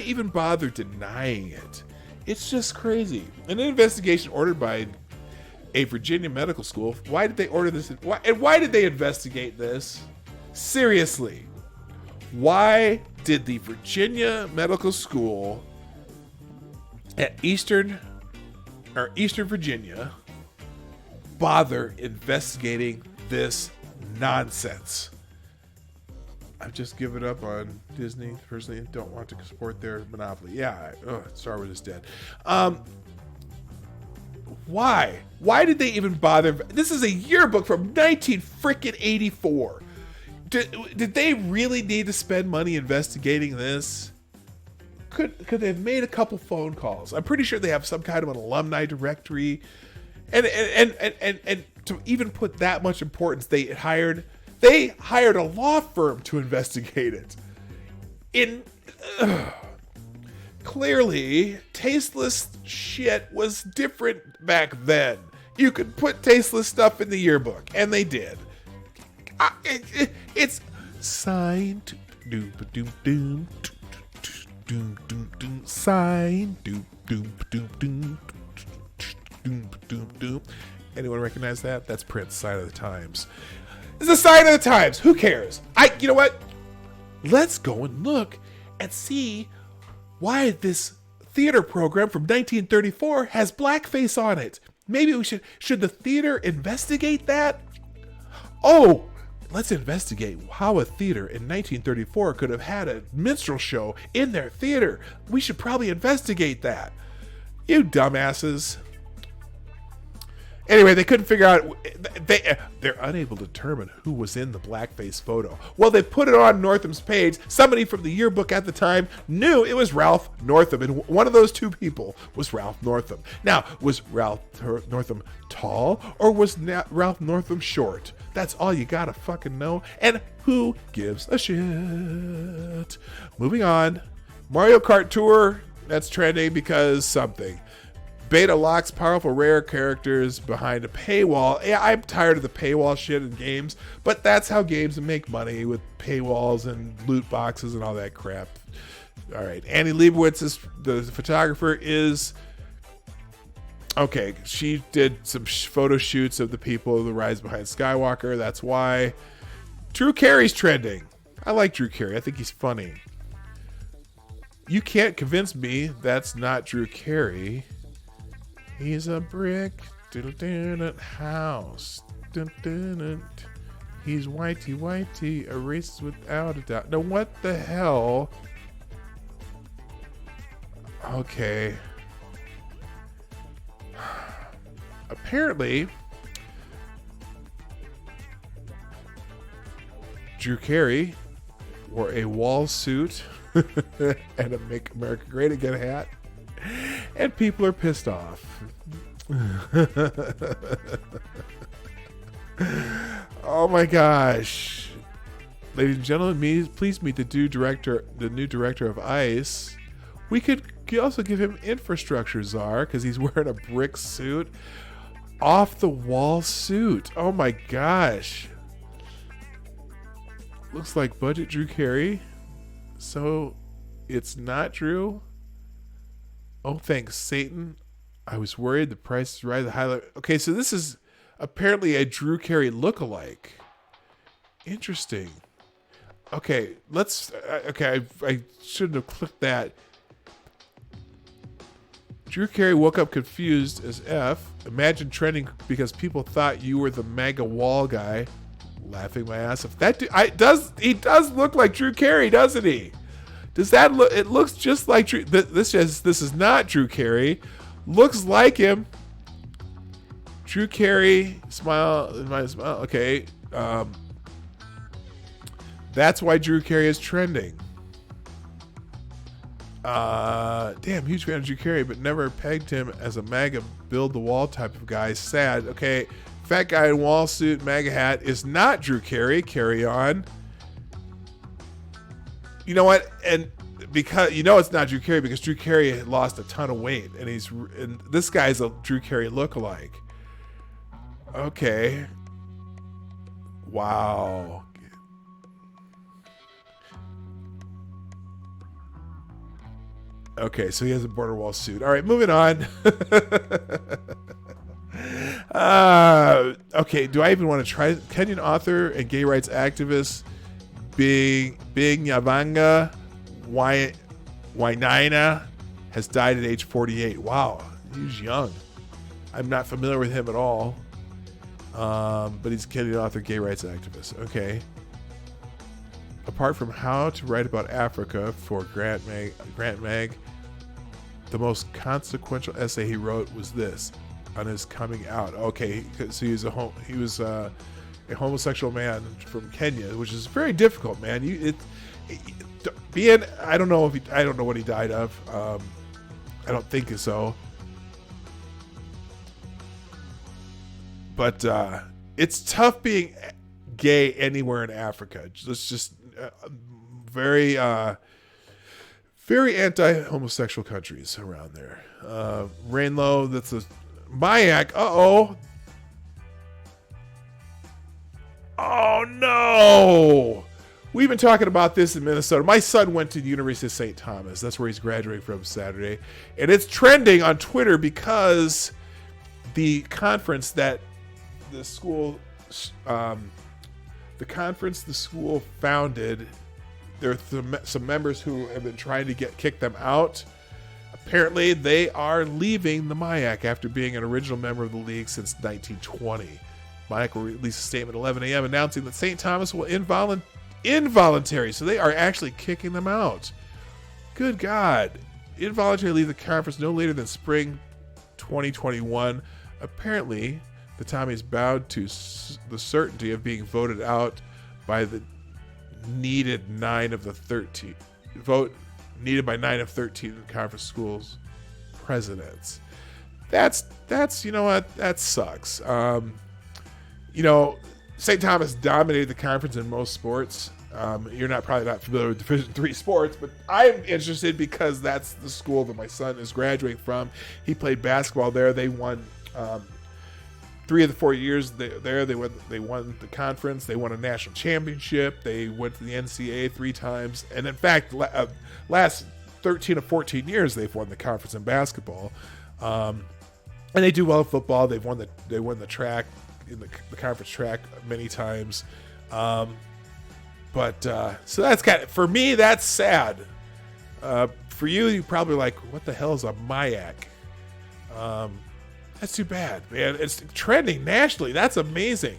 even bother denying it? It's just crazy. An investigation ordered by a Virginia medical school. Why did they order this? Why did they investigate this? Seriously, why did the Virginia Medical School at Eastern Virginia bother investigating this nonsense? I've just given up on Disney. Personally, don't want to support their monopoly. Yeah, Star Wars is dead. Why? Why did they even bother? This is a yearbook from 1984. Did they really need to spend money investigating this? Could they have made a couple phone calls? I'm pretty sure they have some kind of an alumni directory, and to even put that much importance, they hired a law firm to investigate it. Clearly, tasteless shit was different back then. You could put tasteless stuff in the yearbook, and they did. It's signed. Signed. Anyone recognize that? That's Prince, Sign of the Times. It's a sign of the times. Who cares? You know what? Let's go and look and see why this theater program from 1934 has blackface on it. Maybe we should the theater investigate that? Oh, let's investigate how a theater in 1934 could have had a minstrel show in their theater. We should probably investigate that. You dumbasses. Anyway, they couldn't figure out, they're unable to determine who was in the blackface photo. Well, they put it on Northam's page. Somebody from the yearbook at the time knew it was Ralph Northam, and one of those two people was Ralph Northam. Now, was Ralph Northam tall, or was Ralph Northam short? That's all you gotta fucking know, and who gives a shit? Moving on. Mario Kart Tour, that's trending because something. Beta locks powerful rare characters behind a paywall. Yeah, I'm tired of the paywall shit in games, but that's how games make money, with paywalls and loot boxes and all that crap. All right, Annie Leibovitz, the photographer, is... Okay, she did some photo shoots of the people of the Rise Behind Skywalker. That's why. Drew Carey's trending. I like Drew Carey. I think he's funny. You can't convince me that's not Drew Carey. He's a brick house. He's whitey, a racist without a doubt. Now, what the hell? Okay. Apparently, Drew Carey wore a wall suit and a Make America Great Again hat, and people are pissed off. Oh my gosh. Ladies and gentlemen, please meet the new director of ICE. We could also give him infrastructure czar because he's wearing a brick suit. Off the wall suit. Oh my gosh. Looks like budget Drew Carey. So it's not Drew. Oh, thanks, Satan. I was worried the price is right. The highlight. Okay, so this is apparently a Drew Carey lookalike. Interesting. Okay, let's. Okay, I shouldn't have clicked that. Drew Carey woke up confused as F. Imagine trending because people thought you were the MAGA wall guy. Laughing my ass off. He does look like Drew Carey, doesn't he? Does that look? It looks just like Drew. This is not Drew Carey. Looks like him. Drew Carey, smile. Okay. That's why Drew Carey is trending. Damn, huge fan of Drew Carey, but never pegged him as a MAGA build the wall type of guy. Sad. Okay. Fat guy in wall suit, MAGA hat is not Drew Carey. Carry on. You know what? And because it's not Drew Carey because Drew Carey had lost a ton of weight, and this guy's a Drew Carey lookalike. Okay. Wow. Okay, so he has a border wall suit. All right, moving on. Okay, do I even want to try? Kenyan author and gay rights activist Big Nyavanga Wainaina has died at age 48. Wow, he's young. I'm not familiar with him at all. But he's a Kenyan author, gay rights activist. Okay. Apart from How to Write About Africa for Grant Mag, the most consequential essay he wrote was this on his coming out. Okay, so he was a homosexual man from Kenya, which is very difficult, man. I don't know what he died of. I don't think so. But it's tough being gay anywhere in Africa. It's just very anti-homosexual countries around there. Rainlow, that's a Mayak. Uh-oh. Oh, no. We've been talking about this in Minnesota. My son went to the University of St. Thomas. That's where he's graduating from Saturday. And it's trending on Twitter because the conference that the school founded, there are some members who have been trying to kick them out. Apparently, they are leaving the MIAC after being an original member of the league since 1920. MIAC will release a statement at 11 a.m. announcing that St. Thomas will involuntary. So they are actually kicking them out. Good God. Involuntarily leave the conference no later than spring 2021. Apparently, the Tommy's bowed to the certainty of being voted out by the needed 9 of the 13 vote needed by 9 of 13 conference schools presidents. That's you know what, that sucks. St. Thomas dominated the conference in most sports. You're probably not familiar with Division III sports, but I'm interested because that's the school that my son is graduating from. He played basketball there. They won 3 of the 4 years there. They won the conference. They won a national championship. They went to the NCAA 3 times, and in fact, last 13 of 14 years they've won the conference in basketball. And they do well in football. They won the track in the conference track many times. But so that's for me, that's sad. For you probably like, what the hell is a MIAC? That's too bad, man. It's trending nationally. That's amazing.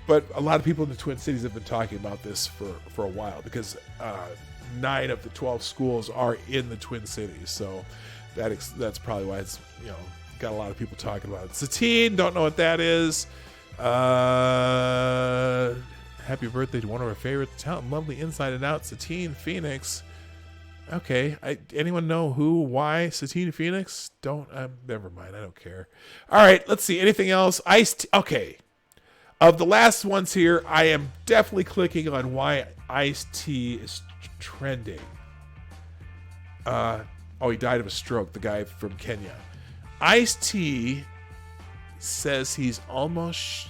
But a lot of people in the Twin Cities have been talking about this for a while because 9 of the 12 schools are in the Twin Cities. So that's probably why it's got a lot of people talking about it. Satine, don't know what that is. Happy birthday to one of our favorite talent, lovely inside and out, Satine Phoenix. Okay, anyone know who, why Satine Phoenix? Never mind, I don't care. All right, let's see, anything else? Okay, of the last ones here, I am definitely clicking on why Ice-T is trending. He died of a stroke, the guy from Kenya. Ice-T says he almost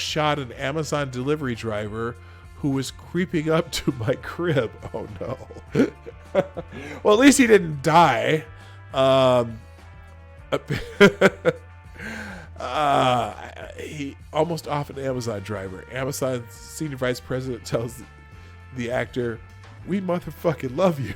shot an Amazon delivery driver who was creeping up to my crib. Oh no. Well, at least he didn't die. He almost off an Amazon driver. Amazon senior vice president tells the actor, "We motherfucking love you."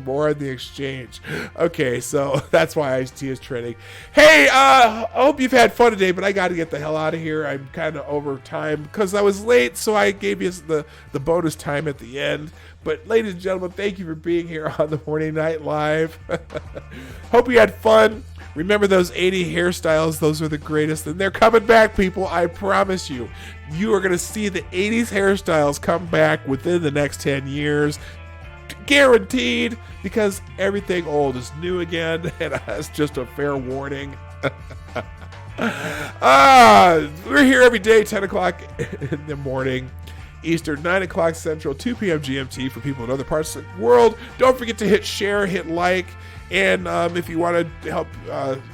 More on the exchange. Okay, so that's why Ice-T is trending. Hey, I hope you've had fun today, but I got to get the hell out of here. I'm kind of over time because I was late, so I gave you the bonus time at the end. But ladies and gentlemen, thank you for being here on the Morning Night Live. Hope you had fun. Remember those 80 hairstyles? Those are the greatest, and they're coming back, people. I promise you. You are going to see the 80s hairstyles come back within the next 10 years. Guaranteed, because everything old is new again, and that's just a fair warning. We're here every day, 10 o'clock in the morning. Eastern, 9 o'clock Central, 2 p.m. GMT for people in other parts of the world. Don't forget to hit share, hit like. And if you want to help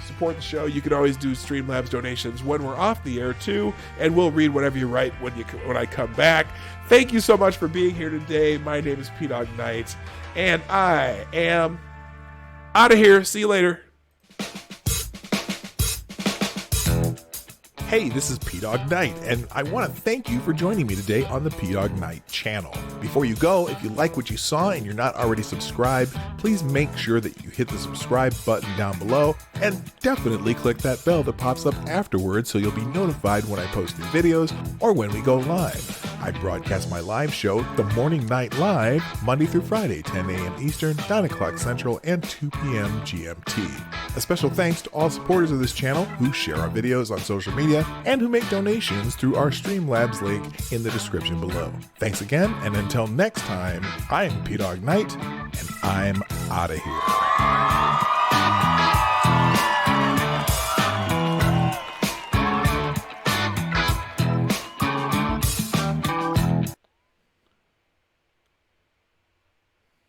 support the show, you can always do Streamlabs donations when we're off the air too, and we'll read whatever you write when I come back. Thank you so much for being here today. My name is Dawg Knight, and I am out of here. See you later. Hey, this is Dawg Knight, and I want to thank you for joining me today on the Dawg Knight channel. Before you go, if you like what you saw and you're not already subscribed, please make sure that you hit the subscribe button down below, and definitely click that bell that pops up afterwards so you'll be notified when I post new videos or when we go live. I broadcast my live show, The Morning Night Live, Monday through Friday, 10 a.m. Eastern, 9 o'clock Central, and 2 p.m. GMT. A special thanks to all supporters of this channel who share our videos on social media and who make donations through our Streamlabs link in the description below. Thanks again, and until next time, I'm Dawg Knight, and I'm out of here.